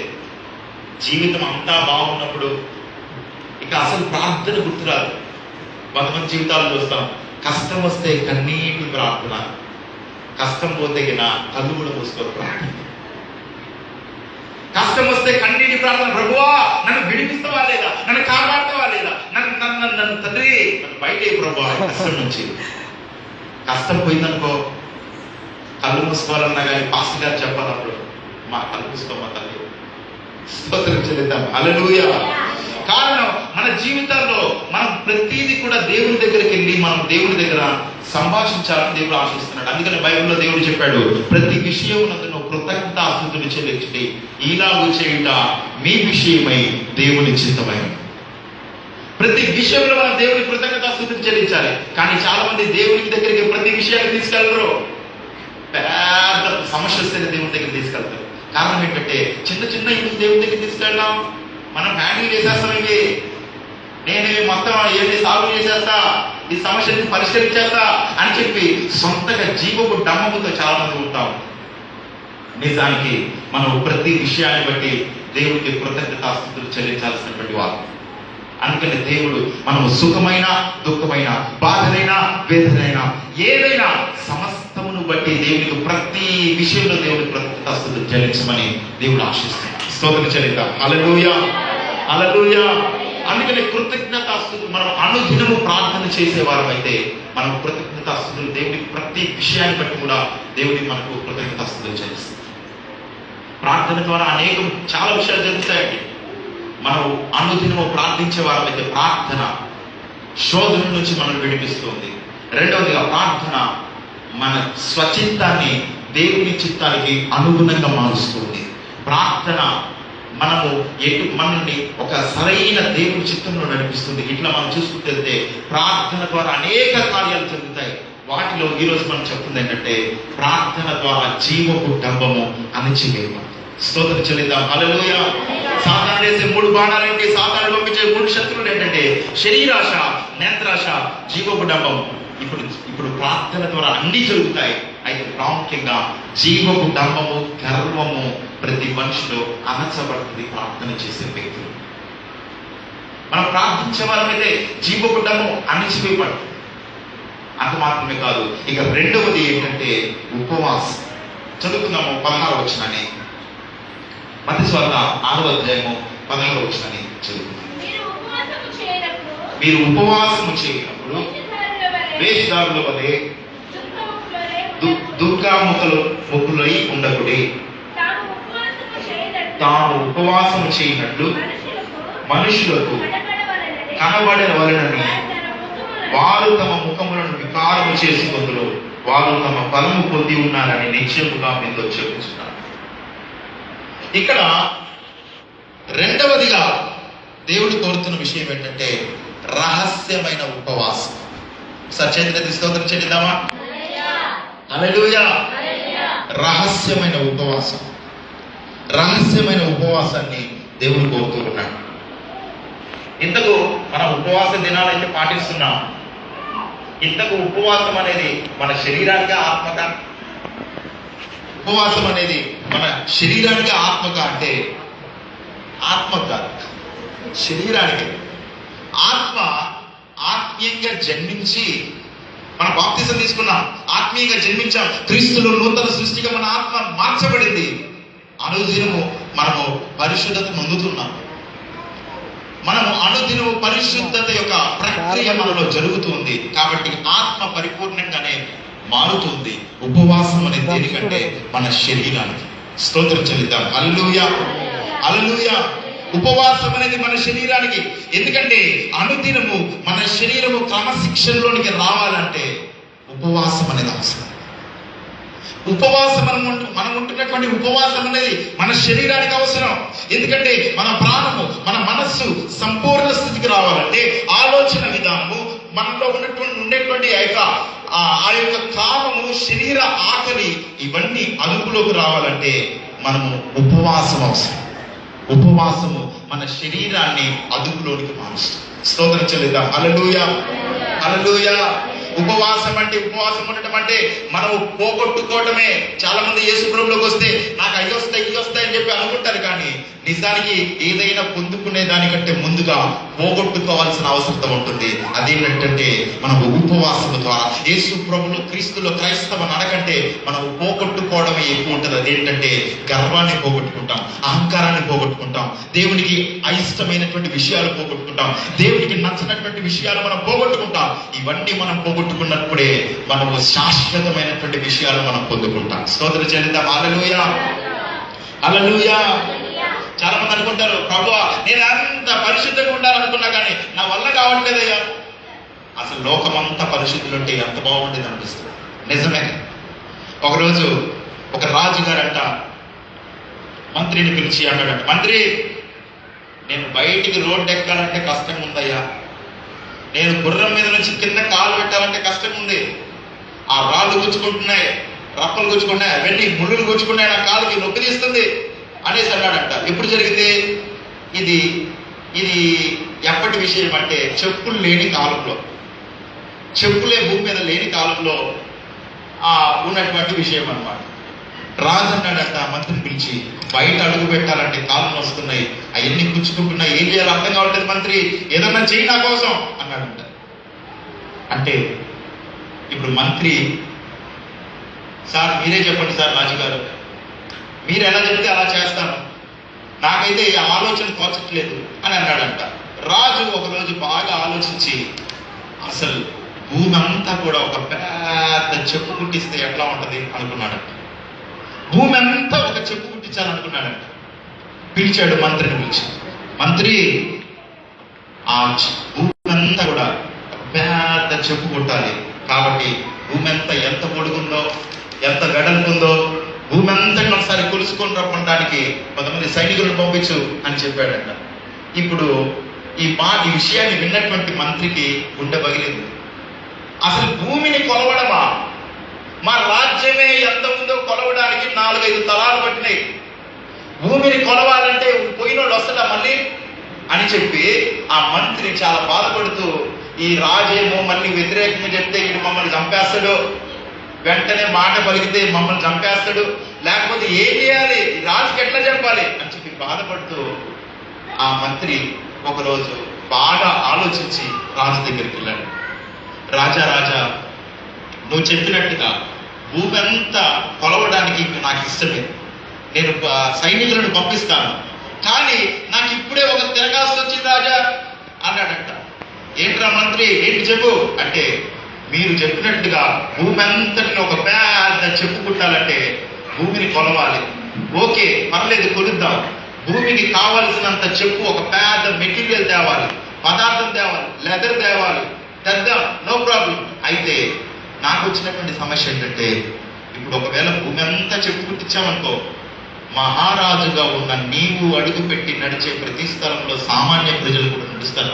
జీవితం అంతా బాగున్నప్పుడు ఇక అసలు ప్రార్థన గుర్తురాదు. కొంతమంది జీవితాలు చూస్తాం, కష్టం వస్తే కన్నీటి ప్రార్థన, కష్టం పోతే కళ్ళు కూడా మూసుకోరు ప్రార్థన. కష్టం వస్తే కన్నీటి ప్రార్థన, ప్రభువా నన్ను విడిపిస్తావా లేదా, నన్ను కాపాడుతావా లేదా, నన్ను తండ్రి నన్ను బయట ప్రభువా కష్టం నుంచి. కష్టం పోయిందనుకో కళ్ళు మూసుకోవాలన్నా కానీ పాస్టర్ గారు చెప్పాలప్పుడు, మా కళ్ళు మూసుకోమా తల్లి. స్తోత్రం చెల్లిద్దాం. హల్లెలూయా. కారణం మన జీవితాల్లో మనం ప్రతిదీ కూడా దేవుని దగ్గరికి వెళ్ళి మనం దేవుని దగ్గర సంభాషించాలని దేవుడు ఆశిస్తున్నాడు. అందుకని బైబిల్లో దేవుడు చెప్పాడు, ప్రతి విషయమునందును కృతజ్ఞతాస్తుతులు చెల్లించండి, ఈలాగు చేయుట మీ విషయమై దేవుని చిత్తమైనది. ప్రతి విషయంలో మనం దేవుని కృతజ్ఞతాస్తుతులు చెల్లించాలి. కానీ చాలా మంది దేవుని దగ్గరికి ప్రతి విషయాన్ని తీసుకెళ్లరు. పెద్ద సమస్య వస్తేనే దేవుని దగ్గర తీసుకెళ్తారు. కారణం ఏంటంటే చిన్న చిన్న ఇల్లు దేవుని దగ్గర తీసుకెళ్ళాం, మనం హ్యాండిల్ చేసేస్తాం. ఇవి నేను మొత్తం ఏది సాల్వ్ చేసేస్తా, ఈ సమస్యని పరిష్కరించేస్తా అని చెప్పి సొంతగా జీవపు డమ్మముతో చాలా మంది ఉంటాం. నిజానికి మనం ప్రతి విషయాన్ని బట్టి దేవుడికి కృతజ్ఞతాస్తుతులు చెల్లించాల్సినటువంటి వారు. అందుకని దేవుడు మనము సుఖమైన దుఃఖమైన బాధలైన వేదనైనా ఏదైనా సమస్తమును బట్టి దేవునికి ప్రతి విషయంలో దేవుడికి కృతజ్ఞతాస్తుతులు చెల్లించమని దేవుడు ఆశిస్తున్నాడు. స్తోత్రం చెల్లిద్దాం. హల్లెలూయా, హల్లెలూయా. అందుకని కృతజ్ఞతాస్తుతులు మనం అనుదినము ప్రార్థన చేసేవారం అయితే మనం కృతజ్ఞతాస్తుతులు దేవుడికి ప్రతి విషయాన్ని బట్టి కూడా దేవుడికి మనకు కృతజ్ఞతాస్తుతులు చెల్లిస్తాం. ప్రార్థన ద్వారా అనేకం చాలా విషయాలు జరుగుతాయండి. మనం అనుదినము ప్రార్థించే వారైతే ప్రార్థన శోధన నుంచి మనం విడిపిస్తుంది. రెండవదిగా ప్రార్థన మన స్వచిత్తాన్ని దేవుని చిత్తానికి అనుగుణంగా మారుస్తుంది. ప్రార్థన మనల్ని ఒక సరైన దేవుని చిత్తంలో నడిపిస్తుంది. ఇట్లా మనం చూసుకుంటే ప్రార్థన ద్వారా అనేక కార్యాలు జరుగుతాయి. వాటిలో ఈరోజు మనం చెప్తుంది ఏంటంటే ప్రార్థన ద్వారా జీవపు డంబము అణచివేయబడుతుంది. స్తోత్రం చెల్లిద్దాం. హల్లెలూయా. సాతానుడు వేసే 3 బాణాలు ఏంటి? సాతానుడు పంపించే 3 శత్రువులు ఏంటంటే శరీరాశ, నేత్రాశ, జీవపు డంబం. ఇప్పుడు ప్రార్థన ద్వారా అన్ని జరుగుతాయి. అయితే ప్రాముఖ్యంగా జీవపు డంబము, గర్వము ప్రతి మనిషిలో అణచబడుతుంది ప్రార్థన చేసే వ్యక్తులు. మనం ప్రార్థించే వారమైతే జీవపు డంబము అణచివేయబడుతుంది. అంత మాత్రమే కాదు, ఇక రెండవది ఏంటంటే ఉపవాసం. చదువుకుందాము 16వ వచనాన్ని. మత్తయి సువార్త 6వ అధ్యాయము 16వ వచనాన్ని చదువుకుందాం. మీరు ఉపవాసము చేయనప్పుడు వేషధారుల వలె దుఃఖముఖులై ఉండకుడి. తాము ఉపవాసము చేయనట్లు మనుషులకు కనబడవలెనని వారు తమ ముఖములను వికారము చేసుకొందురు. వారు తమ ఫలము పొంది ఉన్నారని నిశ్చయముగా మీతో చెప్పుచున్నారు. ఇక్కడ రెండవదిగా దేవుడు కోరుతున్న విషయం ఏంటంటే రహస్యమైన ఉపవాసం. సచేతన స్తోత్రం చెల్లిద్దామా? హల్లెలూయా. రహస్యమైన ఉపవాసం. రహస్యమైన ఉపవాసాన్ని దేవుడు కోరుతూ ఉన్నాడు. ఇంతకు మనం ఉపవాస దినాలైతే పాటిస్తున్నాం. ఇంతకు ఉపవాసం అనేది మన శరీరానికి ఆత్మగా, ఉపవాసం అనేది మన శరీరానికి ఆత్మగా అంటే ఆత్మగా శరీరానికి ఆత్మ ఆత్మీయంగా జన్మించి మన బాప్తిజం తీసుకున్నాం, ఆత్మీయంగా జన్మించాం. క్రీస్తులో నూతన సృష్టిగా మన ఆత్మ మార్చబడింది. అనుదినము మనము పరిశుద్ధత పొందుతున్నాం. మనము అనుదినము పరిశుద్ధత యొక్క ప్రక్రియ మనలో జరుగుతుంది. కాబట్టి ఆత్మ పరిపూర్ణంగానే మారుతుంది. ఉపవాసం అనేది దేనికంటే మన శరీరానికి. స్తోత్రం చెల్లిద్దాం. హల్లెలూయా, హల్లెలూయా. ఉపవాసం అనేది మన శరీరానికి. ఎందుకంటే అనుదినము మన శరీరము క్రమశిక్షణలోనికి రావాలంటే ఉపవాసం అనేది అవసరం. ఉపవాసం మనం ఉంటున్నటువంటి ఉపవాసం అనేది మన శరీరానికి అవసరం. ఎందుకంటే మన ప్రాణము, మన మనస్సు సంపూర్ణ స్థితికి రావాలంటే ఆలోచన విధానము మనలో ఉండేటువంటి ఆ యొక్క కామము, శరీర ఆకలి ఇవన్నీ అదుపులోకి రావాలంటే మనము ఉపవాసం అవసరం. ఉపవాసము మన శరీరాన్ని అదుపులోనికి మారుస్తుంది. స్తోత్రం చెల్లిద్దాం. హల్లెలూయా, హల్లెలూయా. ఉపవాసం ఉండటం అంటే మనము పోగొట్టుకోవటమే. చాలా మంది యేసు ప్రభువులోకి వస్తే నాకు అవి వస్తాయి అని చెప్పి అనుకుంటారు. కానీ నిజానికి ఏదైనా పొందుకునే దానికంటే ముందుగా పోగొట్టుకోవాల్సిన అవసరం ఉంటుంది. అదేంటంటే మనం ఉపవాసం ద్వారా యేసు ప్రభువులో క్రీస్తులో క్రైస్తవ నడకంటే మనం పోగొట్టుకోవడమే ఎక్కువ ఉంటుంది. అదేంటంటే గర్వాన్ని పోగొట్టుకుంటాం, అహంకారాన్ని పోగొట్టుకుంటాం, దేవునికి అయిష్టమైనటువంటి విషయాలు పోగొట్టుకుంటాం, దేవునికి నచ్చినటువంటి విషయాలు మనం పోగొట్టుకుంటాం. ఇవన్నీ మనం పోగొట్టుకున్నప్పుడే మనము శాశ్వతమైనటువంటి విషయాలు మనం పొందుకుంటాం. స్తోత్రం చెల్లిద్దాం. హల్లెలూయా, హల్లెలూయా. చాలా మంది అనుకుంటారు, ప్రభువా నేను అంత పరిశుద్ధంగా ఉండాలనుకున్నా కానీ నా వల్ల కావట్లేదయ్యా. అసలు లోకమంతా పరిశుద్ధులు ఉంటే ఎంత బాగుండేది అనిపిస్తుంది. నిజమే. ఒకరోజు ఒక రాజుగారంట మంత్రిని పిలిచి అన్నాడంట, మంత్రి నేను బయటికి రోడ్డు ఎక్కాలంటే కష్టంగా ఉందయ్యా. నేను గుర్రం మీద నుంచి కింద కాలు పెట్టాలంటే కష్టంగా ఉంది. ఆ రాళ్ళు గుచ్చుకుంటున్నాయి, రప్పలు గుచ్చుకుంటున్నాయి, అవన్నీ ముళ్ళులు గుచ్చుకున్నాయి, నా కాలుకి నొప్పి తీస్తుంది అనేసి అన్నాడంట. ఎప్పుడు జరిగింది ఇది? ఇది ఎప్పటి విషయం అంటే చెప్పులు లేని కాలంలో, చెప్పులే భూమి మీద లేని కాలంలో ఉన్నటువంటి విషయం అన్నమాట. రాజు అన్నాడంట ఆ మంత్రిని పిలిచి, బయట అడుగు పెట్టాలంటే కాళ్ళు వస్తున్నాయి, అవన్నీ గుచ్చుకుంటున్నాయి, ఏం చేయాలో అర్థం కావట్లేదు మంత్రి, ఏదన్నా చెయ్యి నా కోసం అన్నాడంట. అంటే ఇప్పుడు మంత్రి, సార్ మీరే చెప్పండి సార్ రాజుగారు, మీరు ఎలా చెప్తే అలా చేస్తాను, నాకైతే ఈ ఆలోచన తోచట్లేదు అని అన్నాడంట. రాజు ఒకరోజు బాగా ఆలోచించి, అసలు భూమి అంతా కూడా ఒక పెద్ద చెప్పు కుట్టిస్తే ఎట్లా ఉంటది అనుకున్నాడంట. భూమి అంతా ఒక చెప్పు కుట్టించాలనుకున్నాడంట. పిలిచాడు మంత్రిని పిలిచి, మంత్రి, ఆ భూమి అంతా కూడా పెద్ద చెప్పు కుట్టాలి, కాబట్టి భూమి అంతా ఎంత పొడుగుందో ఎంత వెడల్పుందో భూమి అంతా ఒకసారి కొలుసుకొని రప్పడానికి 10 మంది సైనికులను పంపించు అని చెప్పాడంట. ఇప్పుడు ఈ విషయాన్ని విన్నటువంటి మంత్రికి గుండె పగిలింది. అసలు భూమిని కొలవడమా, మా రాజ్యమే ఎంత ఉందో కొలవడానికి 4-5 తలాలు పట్టినాయి, భూమిని కొలవాలంటే పోయినోడు వస్తాడా మళ్ళీ అని చెప్పి ఆ మంత్రి చాలా బాధపడుతూ, ఈ రాజేమో మళ్ళీ వ్యతిరేకంగా చెప్తే వీడు మమ్మల్ని చంపేస్తాడు, వెంటనే మాట పలికితే మమ్మల్ని చంపేస్తాడు, లేకపోతే ఏం చేయాలి, రాజుకి ఎట్లా చెప్పాలి అని చెప్పి బాధపడుతూ ఆ మంత్రి ఒకరోజు బాగా ఆలోచించి రాజు దగ్గరికి వెళ్ళాడు. రాజా, నువ్వు చెప్పినట్టుగా భూమి అంతా కొలవడానికి నాకు ఇష్టమే, నేను సైనికులను పంపిస్తాను, కానీ నాకు ఇప్పుడే ఒక తిరగాల్సి వచ్చింది రాజా అన్నాడంట. ఏంట్రా మంత్రి, ఏంటి చెప్పు అంటే, మీరు చెప్పినట్టుగా భూమి అంతటిని ఒక పెద్ద చెప్పు కుట్టాలంటే భూమిని కొలవాలి, ఓకే పర్లేదు కొలుద్దాం, భూమికి కావలసినంత చెప్పు ఒక పెద్ద మెటీరియల్ తేవాలి, పదార్థం తేవాలి, లెదర్ తేవాలి, తెద్దాం, నో ప్రాబ్లం. అయితే నాకు వచ్చినటువంటి సమస్య ఏంటంటే, ఇప్పుడు ఒకవేళ భూమి అంతా చెప్పు కుట్టించామనుకో, మహారాజుగా ఉన్న నీవు అడుగు పెట్టి నడిచే ప్రతి స్థలంలో సామాన్య ప్రజలు కూడా నడుస్తారు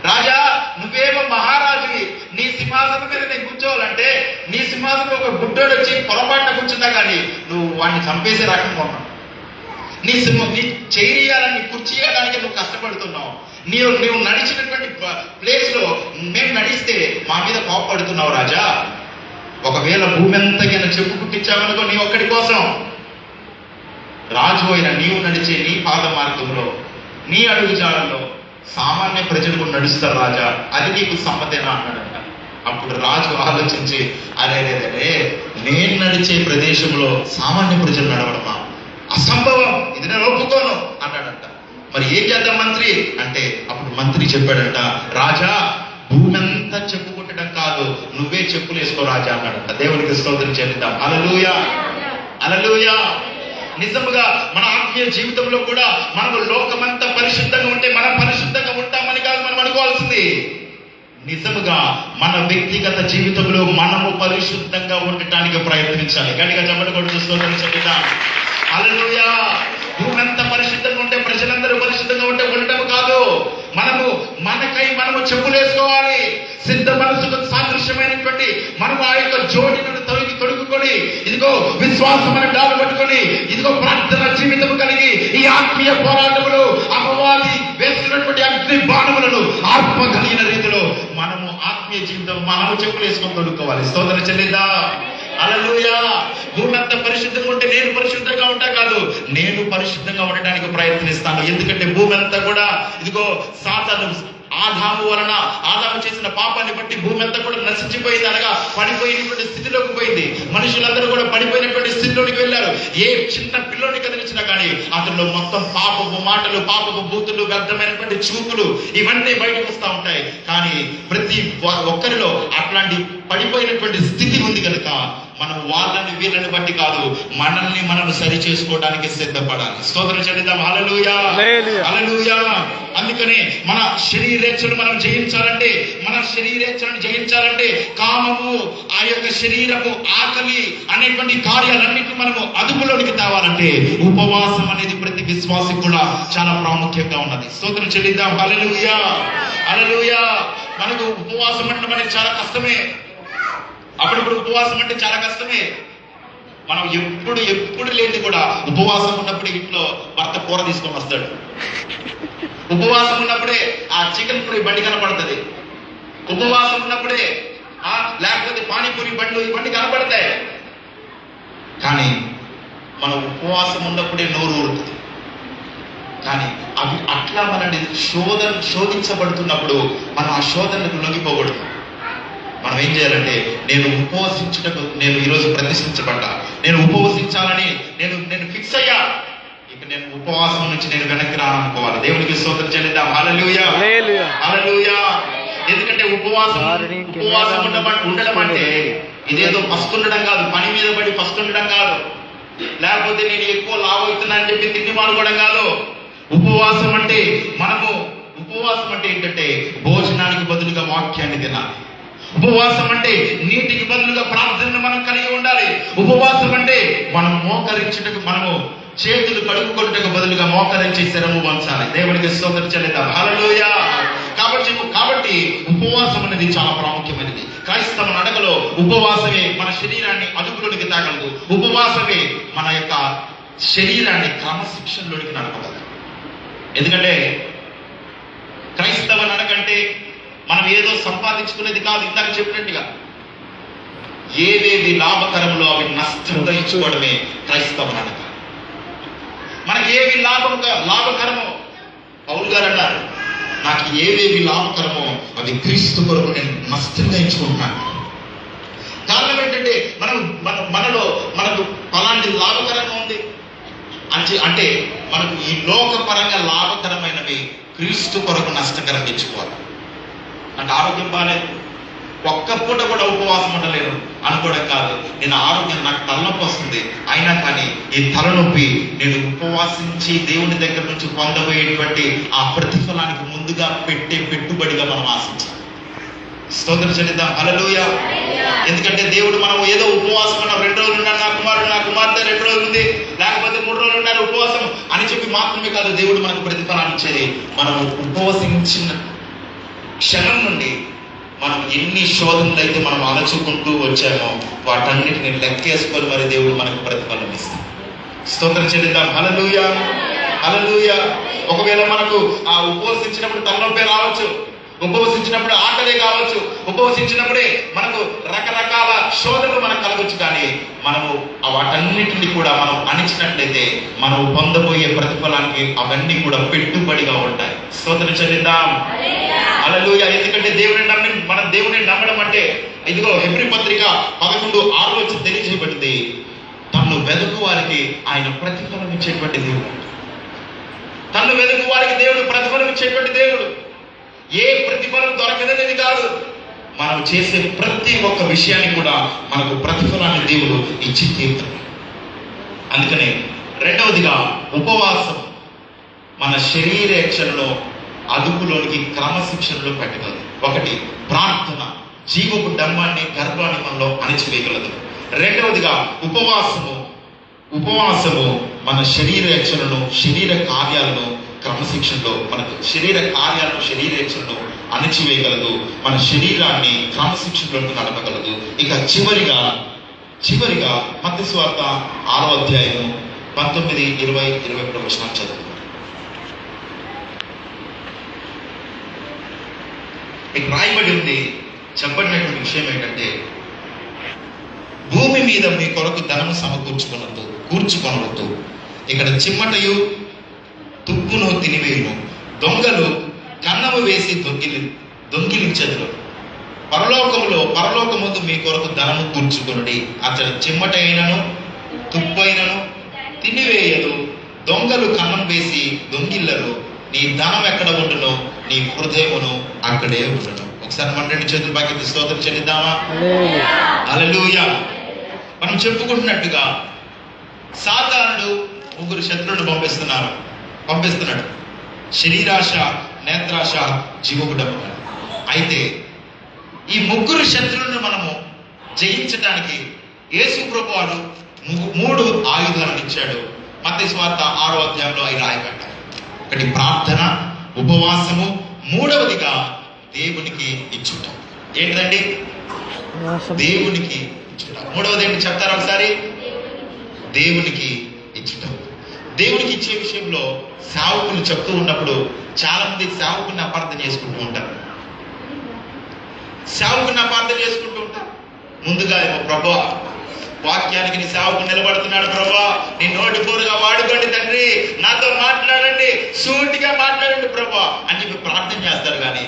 రాజా, నువ్వేమో మహారాజువి, నీ సింహాసనం మీద నేను కూర్చోవాలంటే నీ సింహాసనం ఒక గుడ్డోడు వచ్చి పొరపాటున కూర్చున్నా కానీ నువ్వు వాడిని చంపేసే రకంగా ఉన్నావు, నీ చేయాలని కుర్చీ చేయడానికి నువ్వు కష్టపడుతున్నావు, నీవు నడిచినటువంటి ప్లేస్ లో మేము నడిస్తే మా మీద కోపడుతున్నావు రాజా. ఒకవేళ భూమి ఎంతకైనా చెప్పు కుట్టించావనుకో నీ ఒక్కడి కోసం, రాజు అయిన నీవు నడిచే నీ పాద మార్గంలో నీ అడుగుజాడల్లో సామాన్య ప్రజలు కూడా నడుస్తారు రాజా, అది నీకు సమ్మతేనా అన్నాడంట. అప్పుడు రాజు ఆలోచించి, అరే నేను నడిచే ప్రదేశంలో సామాన్య ప్రజలు నడవడమా, అసంభవం, ఇది నేను ఒప్పుకోను అన్నాడంట. మరి ఏం చేద్దాం మంత్రి అంటే, అప్పుడు మంత్రి చెప్పాడంట, రాజా భూమి అంతా చెప్పు కుట్టడం కాదు, నువ్వే చెప్పులు వేసుకో రాజా అన్నాడంట. దేవునికి స్తోత్రం చెల్లిద్దాం. హల్లెలూయా, హల్లెలూయా. నిజముగా మన ఆత్మీయ జీవితంలో కూడా మనము లోకమంతా పరిశుద్ధంగా ఉంటే మనం పరిశుద్ధంగా ఉంటామని కాదు మనం అనుకోవాల్సింది. నిజముగా మన వ్యక్తిగత జీవితంలో మనము పరిశుద్ధంగా ఉండటానికి ప్రయత్నించాలి. గట్టిగా చెప్పండి, కూడా చూసుకోవాలని చెప్తాం. హల్లెలూయా. భూమి అంతా పరిశుద్ధంగా ఉంటే ప్రజలందరూ పరిశుద్ధంగా ఉంటే ఉండటం కాదు, మనకై మనము చెప్పులేసుకోవాలి. సిద్ధ మనసుకు సాదృశ్యమైనటువంటి మనము ఆ యొక్క జోడిని తొడుగుకొని, ఇదిగో విశ్వాసం అనే డాలు పట్టుకొని, ఇదిగో ప్రార్థన జీవితం కలిగి ఈ ఆత్మీయ పోరాటములు అపవాది వేస్తున్నటువంటి అగ్ని బాణములను ఆర్పగలిగిన రీతిలో మనము ఆత్మీయ జీవితం మనము చెప్పులేసుకొని తొడుక్కోవాలి. స్తోత్రం చెల్లిద్దాం. హల్లెలూయా. భూమి అంతా పరిశుద్ధంగా ఉంటే నేను పరిశుద్ధంగా ఉంటా కాదు, నేను పరిశుద్ధంగా ఉండడానికి ప్రయత్నిస్తాను. ఎందుకంటే భూమి అంతా కూడా ఇదిగో సాతాను ఆదాము చేసిన పాపాన్ని బట్టి భూమి అంతా కూడా నశించిపోయింది, అనగా పడిపోయినటువంటి స్థితిలోకి పోయింది. మనుషులందరూ కూడా పడిపోయినటువంటి స్థితిలోకి వెళ్ళారు. ఏ చిన్న పిల్లోని కదిలించినా కానీ అతనిలో మొత్తం పాపపు మాటలు, పాపపు బూతులు, వ్యర్థమైనటువంటి చూపులు ఇవన్నీ బయటకు వస్తూ ఉంటాయి. కానీ ప్రతి ఒక్కరిలో అట్లాంటి పడిపోయినటువంటి స్థితి ఉంది కనుక మనం వాళ్ళని వీళ్ళని బట్టి కాదు, మనల్ని మనం సరి చేసుకోవడానికి సిద్ధపడాలి. స్తోత్రం చెల్లిద్దాం. హల్లెలూయా, హల్లెలూయా. అందుకని మన శరీరేచ్ఛను మనం జయించాలంటే కామము, ఆ యొక్క శరీరము, ఆకలి అనేటువంటి కార్యాలన్నింటినీ మనము అదుపులోనికి తేవాలంటే ఉపవాసం అనేది ప్రతి విశ్వాసం కూడా చాలా ప్రాముఖ్యంగా ఉన్నది. స్తోత్రం చెల్లిద్దాం. హల్లెలూయా, హల్లెలూయా. మనకు ఉపవాసం అంటే మనకి చాలా కష్టమే. అప్పుడప్పుడు ఉపవాసం అంటే చాలా కష్టమే. మనం ఎప్పుడు లేని కూడా ఉపవాసం ఉన్నప్పుడు ఇంట్లో భర్త కూర తీసుకొని వస్తాడు. ఉపవాసం ఉన్నప్పుడే ఆ చికెన్ ఫ్రై బండి కనపడుతుంది. ఉపవాసం ఉన్నప్పుడే లేకపోతే పానీపూరి బండ్లు ఇవన్నీ కనపడతాయి. మనం ఉపవాసం ఉన్నప్పుడే నోరు ఊరుతుంది. కానీ అవి అట్లా మనల్ని శోధించబడుతున్నప్పుడు మనం ఆ శోధనకు లొంగిపోకూడదు. మనం ఏం చేయాలంటే, నేను ఉపవసించుటకు నేను ఈరోజు ప్రతిష్ఠించబడ్డా, నేను ఉపవసించాలని నేను ఫిక్స్ అయ్యా, ఇక నేను ఉపవాసం నుంచి నేను వెనక్కి రానుకోవాలి. దేవునికి స్తోత్రం చెల్లిద్దాం. హల్లెలూయా, హల్లెలూయా. ఎందుకంటే ఉపవాసం ఉండడం అంటే ఇదేదో పస్తుండడం కాదు, పని మీద పడి పస్తుండడం కాదు, లేకపోతే నేను ఎక్కువ లాభం అవుతున్నా అని చెప్పి తిండి మానుకోవడం కాదు. ఉపవాసం అంటే ఏంటంటే భోజనానికి బదులుగా వాక్యాన్ని తినాలి. ఉపవాసం అంటే నీటికి బదులుగా ప్రార్థనను మనం కలిగి ఉండాలి. ఉపవాసం అంటే మనం మోకరించుటకు, మనము చేతులు కడుక్కొనుటకు బదులుగా మోకరించి శరము వంచాలి. దేవునికి స్తోత్రం చెల్లిద్దాం. హల్లెలూయా. కాబట్టి ఉపవాసం అనేది చాలా ప్రాముఖ్యమైనది. క్రైస్తవ నడకలో ఉపవాసమే మన శరీరాన్ని అదుపులోనికి తాగలదు. ఉపవాసమే మన యొక్క శరీరాన్ని క్రమశిక్షణలోనికి నడపగలదు. ఎందుకంటే క్రైస్తవ నడకంటే మనం ఏదో సంపాదించుకునేది కాదు. ఇందాక చెప్పినట్టుగా ఏవేవి లాభకరములో అవి నష్టంగా ఇచ్చుకోవడమే క్రైస్తవ నడక. మనకి ఏవి లాభకరమో పౌలు గారు అన్నారు, నాకు ఏవేవి లాభకరమో అవి క్రీస్తు కొరకు నేను నష్టంగా ఇచ్చుకుంటున్నాను. కారణం ఏంటంటే మనలో మనకు అలాంటి లాభకరంగా ఉంది అంటే మనకు ఈ లోకపరంగా లాభకరమైనవి క్రీస్తు కొరకు నష్టకరంగా ఇచ్చుకోవాలి. అంటే ఆరోగ్యం బాగాలేదు, ఒక్క పూట కూడా ఉపవాసం ఉండలేను అనుకోవడం కాదు. నేను ఆరోగ్యం, నాకు తలనొప్పి వస్తుంది, అయినా కానీ ఈ తలనొప్పి నేను ఉపవాసించి దేవుని దగ్గర నుంచి పొందబోయేటువంటి ఆ ప్రతిఫలానికి ముందుగా పెట్టే పెట్టుబడిగా మనం ఆశించాలి. స్తోత్రం చెల్లిద్దాం. హల్లెలూయా. ఎందుకంటే దేవుడు మనం ఏదో ఉపవాసం ఉన్న 2 రోజులు ఉన్నాడు, నా కుమారుడు నా కుమార్తె 2 రోజులు ఉంది, లేకపోతే 3 రోజులు ఉన్నారు ఉపవాసం అని చెప్పి మాత్రమే కాదు దేవుడు మనకు ప్రతిఫలాన్ని ఇచ్చేది. మనం ఉపవసించిన క్షణం నుండి మనం ఎన్ని శోధనలు అయితే మనం అలచుకుంటూ వచ్చామో వాటన్నిటిని లెక్కేసుకొని మరి దేవుడు మనకు ప్రతిఫలం ఇస్తాడు. స్తోత్రం చెల్లిద్దాం. హల్లెలూయా, హల్లెలూయా. ఒకవేళ మనకు ఆ ఉపవసించినప్పుడు తలనొప్పి రావచ్చు, ఉపవసించినప్పుడు ఆకలే కావచ్చు, ఉపవసించినప్పుడే మనకు రకరకాల శోధనలు మనకు కలగొచ్చు. కానీ మనము వాటన్నిటిని కూడా మనం అణిచినట్లయితే మనం పొందబోయే ప్రతిఫలానికి అవన్నీ కూడా పెట్టుబడిగా ఉంటాయి. స్తోత్రం చెల్లిద్దాం. హల్లెలూయా. ఎందుకంటే మన దేవుని నమ్మడం అంటే ఇదిగో హెబ్రీ పత్రిక 11:6 తెలియజేయబడింది, తన్ను వెదుకు వారికి ఆయన ప్రతిఫలం ఇచ్చేటువంటి దేవుడు. తన్ను వెదుకు వారికి దేవుడు ప్రతిఫలం ఇచ్చేటువంటి దేవుడు. ఏ ప్రతిఫలం దొరకదనేది కాదు, మనం చేసే ప్రతి ఒక్క విషయాన్ని కూడా మనకు ప్రతిఫలాన్ని దేవుడు ఇచ్చి తీరుతాడు. అందుకనే రెండవదిగా ఉపవాసం మన శరీరేచ్ఛలను అదుపులోనికి క్రమశిక్షణలో పెట్టగలదు. ఒకటి, ప్రార్థన జీవపు డంబాన్ని గర్భాన్ని మనలో అణిచివేయగలదు. రెండవదిగా ఉపవాసము మన శరీరేచ్ఛలను, శరీర కార్యాలను క్రమశిక్షణలో, మనకు శరీరేచ్ఛలను అణచివేయగలదు, మన శరీరాన్ని క్రమశిక్షణలోకి నడపగలదు. ఇక చివరిగా మత్తయి సువార్త 6వ అధ్యాయం 19, 20, 21 వచనాలు చదువుతాం. ఇక్కడ రాయబడి ఉంది, చెప్పబడినటువంటి విషయం ఏంటంటే, భూమి మీద మీ కొరకు ధనము కూర్చుకొనవద్దు, ఇక్కడ చిమ్మటయు తుప్పును తినివేయును, దొంగలు కన్నము వేసి దొంగిలించదురు. పరలోకముందు మీ కొరకు ధనము కూర్చుకొనుడి, అతడు చిమ్మట అయినను తుప్పు అయినను తినివేయదు, దొంగలు కన్నం వేసి దొంగిల్లరు. నీ ధనం ఎక్కడ ఉండునో నీ హృదయమును అక్కడే ఉండును. ఒకసారి మన 2 చేతులు పైకి స్తోత్రం చెల్లిద్దామా? హల్లెలూయా. మనం చెప్పుకుంటున్నట్టుగా సాతానుడు 3 శత్రువులను పంపిస్తున్నాడు. శరీరాశ, నేత్రాశ, జీవపు డంబం. అయితే ఈ 3 శత్రువులను మనము జయించడానికి యేసు ప్రభువాడు 3 ఆయుధాలను ఇచ్చాడు. మత్తయి సువార్త 6వ అధ్యాయంలో అవి రాయబడ్డాయి. ఒకటి ప్రార్థన, ఉపవాసము, మూడవదిగా దేవునికి ఇచ్చుట. ఏంటండి? దేవునికి ఇచ్చుట. మూడవది ఏంటి చెప్తారా ఒకసారి? దేవునికి ఇచ్చుట. దేవునికి ఇచ్చే విషయంలో సేవకులు చెప్తూ ఉన్నప్పుడు చాలా మంది సేవకుని అపార్థం చేసుకుంటూ ఉంటారు. ముందుగా ఏమో ప్రభువా వాక్యానికి నీ సేవకు నిలబడుతున్నాడు ప్రభా, నీ నోటి పూరుగా వాడుకోండి తండ్రి, నాతో మాట్లాడండి, సూటిగా మాట్లాడండి ప్రభా అని చెప్పి ప్రార్థన చేస్తారు. కానీ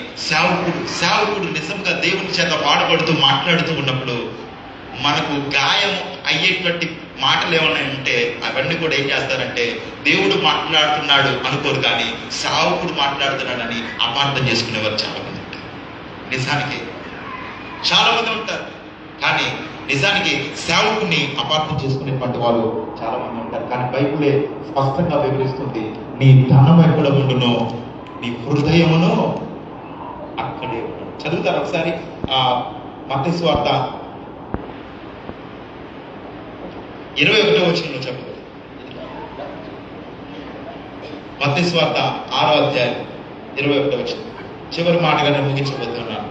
సేవకుడు నిజంగా దేవుని చేత వాడబడుతూ మాట్లాడుతూ ఉన్నప్పుడు మనకు గాయం అయ్యేటువంటి మాటలు ఏమన్నా ఉంటే అవన్నీ కూడా ఏం చేస్తారంటే దేవుడు మాట్లాడుతున్నాడు అనుకోరు, కానీ సేవకుడు మాట్లాడుతున్నాడని అపార్థం చేసుకునేవారు చాలా మంది ఉంటారు. నిజానికి చాలా మంది ఉంటారు, కానీ నిజానికి సేవకుని అపార్థం చేసుకునేటువంటి వాళ్ళు చాలా మంది ఉంటారు. కానీ బైబిలే స్పష్టంగా వివరిస్తుంది, నీ ధనం ఎక్కడ ఉండునో నీ హృదయమును అక్కడే. చదువుతారు ఒకసారి మత్తయి సువార్త 21వ వచనంలో చెప్పబడింది. మత్తయి సువార్త 6వ అధ్యాయం 21వ వచనం చివరి మాటగా నేను ముగించబోతున్నాను.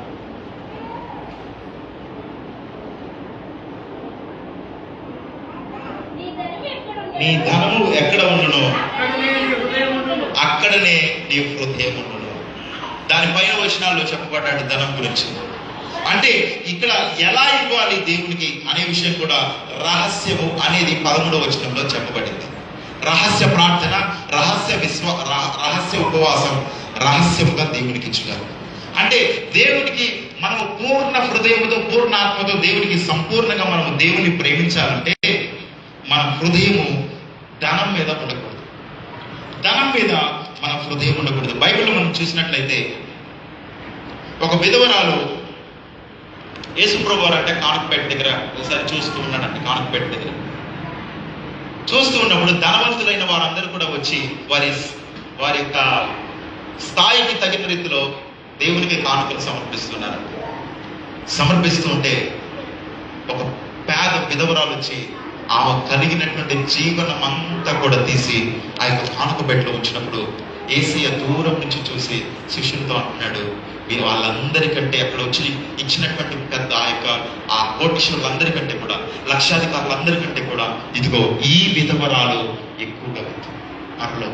నీ ధనము ఎక్కడ ఉండునో అక్కడనే నీ హృదయం ఉండును. దానిపైన వచనాల్లో చెప్పబడ్డాడు ధనం గురించి. అంటే ఇక్కడ ఎలా ఇవ్వాలి దేవునికి అనే విషయం కూడా రహస్యము అనేది 13వ వచనంలో చెప్పబడింది. రహస్య ప్రార్థన, రహస్య ఉపవాసం, రహస్యముగా దేవునికి ఇచ్చుగారు. అంటే దేవునికి మనము పూర్ణ హృదయముతో పూర్ణ ఆత్మతో దేవునికి సంపూర్ణంగా మనము దేవుని ప్రేమించాలంటే మన హృదయము ధనం మీద ఉండకూడదు. ధనం మీద మన హృదయం ఉండకూడదు. బైబిల్లో మనం చూసినట్లయితే ఒక విధవరాలు యేసుప్రభు వారు అంటే కానుకపేట దగ్గర ఒకసారి చూస్తూ ఉన్నాడంటే, కానుకపేట దగ్గర చూస్తూ ఉన్నప్పుడు ధనవంతులైన వారందరూ కూడా వచ్చి వారి యొక్క స్థాయికి తగిన రీతిలో దేవునికి కానుకలు సమర్పిస్తున్నారు. సమర్పిస్తూ ఉంటే ఒక పేద విధవరాలు వచ్చి ఆమె కలిగినటువంటి జీవనం అంతా కూడా తీసి ఆ యొక్క కానుక బెడ్లో ఉంచినప్పుడు యేసయ్య దూరం నుంచి చూసి శిష్యులతో అంటున్నాడు, మీరు వాళ్ళందరికంటే అక్కడ వచ్చి ఇచ్చినటువంటి పెద్ద ఆ కోటీశ్వరులందరికంటే కూడా, లక్షాధికారులందరికంటే కూడా ఇదిగో ఈ విధవరాలు ఎక్కువగా విత్తుంది, మనలో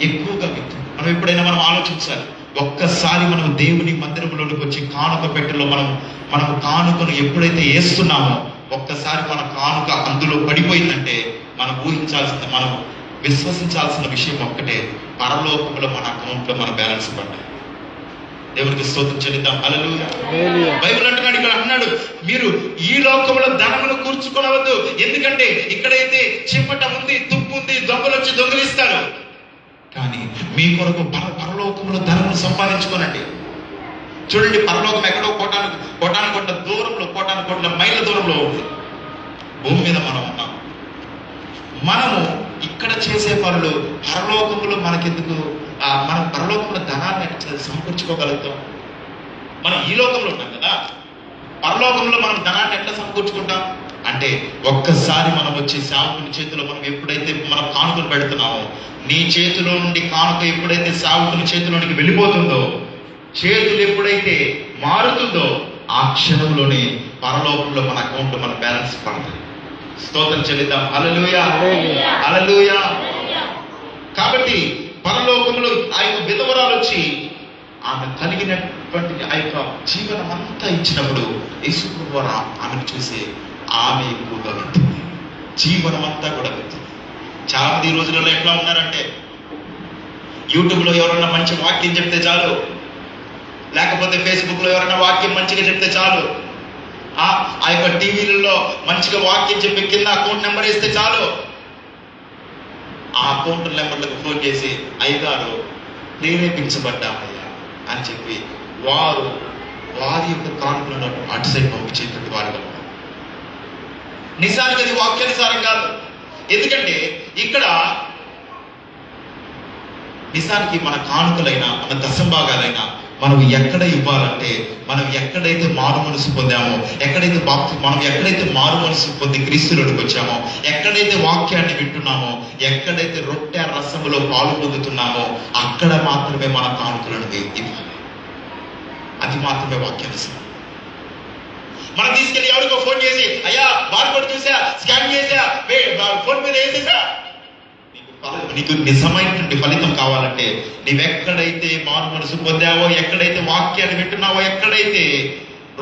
ఎక్కువగా విత్తుంది. మనం ఎప్పుడైనా మనం ఆలోచించాలి. ఒక్కసారి మనం దేవుని మందిరంలోకి వచ్చి కానుక పెట్టెలో మనం కానుకను ఎప్పుడైతే వేస్తున్నామో ఒక్కసారి మన కానుక అందులో పడిపోయిందంటే మనం ఊహించాల్సిన, మనం విశ్వసించాల్సిన విషయం ఒక్కటే, పరలోకంలో మన అకౌంట్లో మన బ్యాలెన్స్ పడ్డాయి. దేవునికి స్తోత్రం చెల్లిద్దాం. హల్లెలూయా. బైబిల్ అంటున్నాడు, ఇక్కడ అన్నాడు, మీరు ఈ లోకంలో ధనమును కూర్చుకోవద్దు, ఎందుకంటే ఇక్కడైతే చిమ్మట ఉంది, తుప్పు ఉంది, దొంగలు వచ్చి దొంగలిస్తారు. కానీ మీ కొరకు పరలోకంలో ధనమును సంపాదించుకోనండి. చూడండి, పరలోకం ఎక్కడో కోటాను కోట్ల దూరంలో, కోటాను కోట్ల మైళ్ళ దూరంలో ఉంది. భూమి మీద మనం ఉన్నాం. మనము ఇక్కడ చేసే పనులు పరలోకంలో మనకెందుకు? మనం పరలోకంలో ధనాన్ని సమకూర్చుకోగలుగుతాం. మనం ఈ లోకంలో ఉన్నాం కదా, పరలోకంలో మనం ధనాన్ని ఎట్లా సమకూర్చుకుంటాం అంటే ఒక్కసారి మనం వచ్చి సేవకుని చేతిలో మనం ఎప్పుడైతే మనం కానుకలు పెడుతున్నామో, నీ చేతిలో నుండి కానుక ఎప్పుడైతే సేవకుని చేతిలోనికి వెళ్ళిపోతుందో, చేతులు ఎప్పుడైతే మారుతుందో ఆ క్షణంలోనే పరలోకంలో మన అకౌంట్లో మన బ్యాలెన్స్ పడుతుంది. స్తోత్రం చెల్లిద్దాం. హల్లెలూయా, హల్లెలూయా. కాబట్టి పరలోకంలో ఆ యొక్క విధవరాలు వచ్చి ఆమె కలిగినటువంటి ఆ యొక్క జీవనం అంతా ఇచ్చినప్పుడు యేసుప్రభువు వారు ఆమెను చూసి ఆమె ఎక్కువగా వెళ్తుంది, జీవనం అంతా కూడా వెళ్తుంది. చాలా మంది ఈ రోజులలో ఎట్లా ఉన్నారంటే, యూట్యూబ్లో ఎవరన్నా మంచి వాక్యం చెప్తే చాలు, లేకపోతే ఫేస్బుక్లో ఎవరైనా వాక్యం మంచిగా చెప్తే చాలు, ఆ యొక్క టీవీలలో మంచిగా వాక్యం చెప్పి కింద అకౌంట్ నెంబర్ వేస్తే చాలు, ఆ అకౌంట్ నెంబర్లకు ఫోన్ చేసి అయ్యగారు ప్రేరేపించబడ్డామయ్యా అని చెప్పి వారి యొక్క కానుకలను అటు సైడ్ పంపించేటువంటి వారుగా ఉన్నారు. నిజానికి అది వాక్యానుసారం కాదు. ఎందుకంటే ఇక్కడ నిజానికి మన కానుకలైనా మన దశంభాగాలైనా మనం ఎక్కడ ఇవ్వాలంటే, మనం ఎక్కడైతే మారు మనసు పొందామో, మనం ఎక్కడైతే మారు మనసు పొంది క్రీస్తులోకి వచ్చామో, ఎక్కడైతే వాక్యాన్ని వింటున్నామో, ఎక్కడైతే రొట్టె రసములో పాలు పొందుతున్నామో అక్కడ మాత్రమే మన కానుకలను ఇవ్వాలి. అది మాత్రమే వాక్యానుసారం. మనం తీసుకెళ్ళి ఎవరికో ఫోన్ చేసి, అయ్యా బార్కోడ్ చూసా, స్కాన్ చేసా, ఫోన్ మీద వేసేసా, నీకు నిజమైనటువంటి ఫలితం కావాలంటే నీవెక్కడైతే మారు మనసు పొందావో, ఎక్కడైతే వాక్యాన్ని వింటున్నావో, ఎక్కడైతే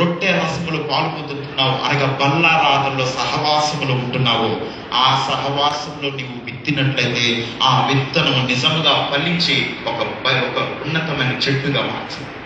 రొట్టె రసములు పాలు పొందుతున్నావు, అనగా బల్లారాధనలో సహవాసములు ఉంటున్నావు. ఆ సహవాసంలో నీవు విత్తినట్లయితే ఆ విత్తనం నిజముగా ఫలించి ఒక ఉన్నతమైన చెట్టుగా మార్చు.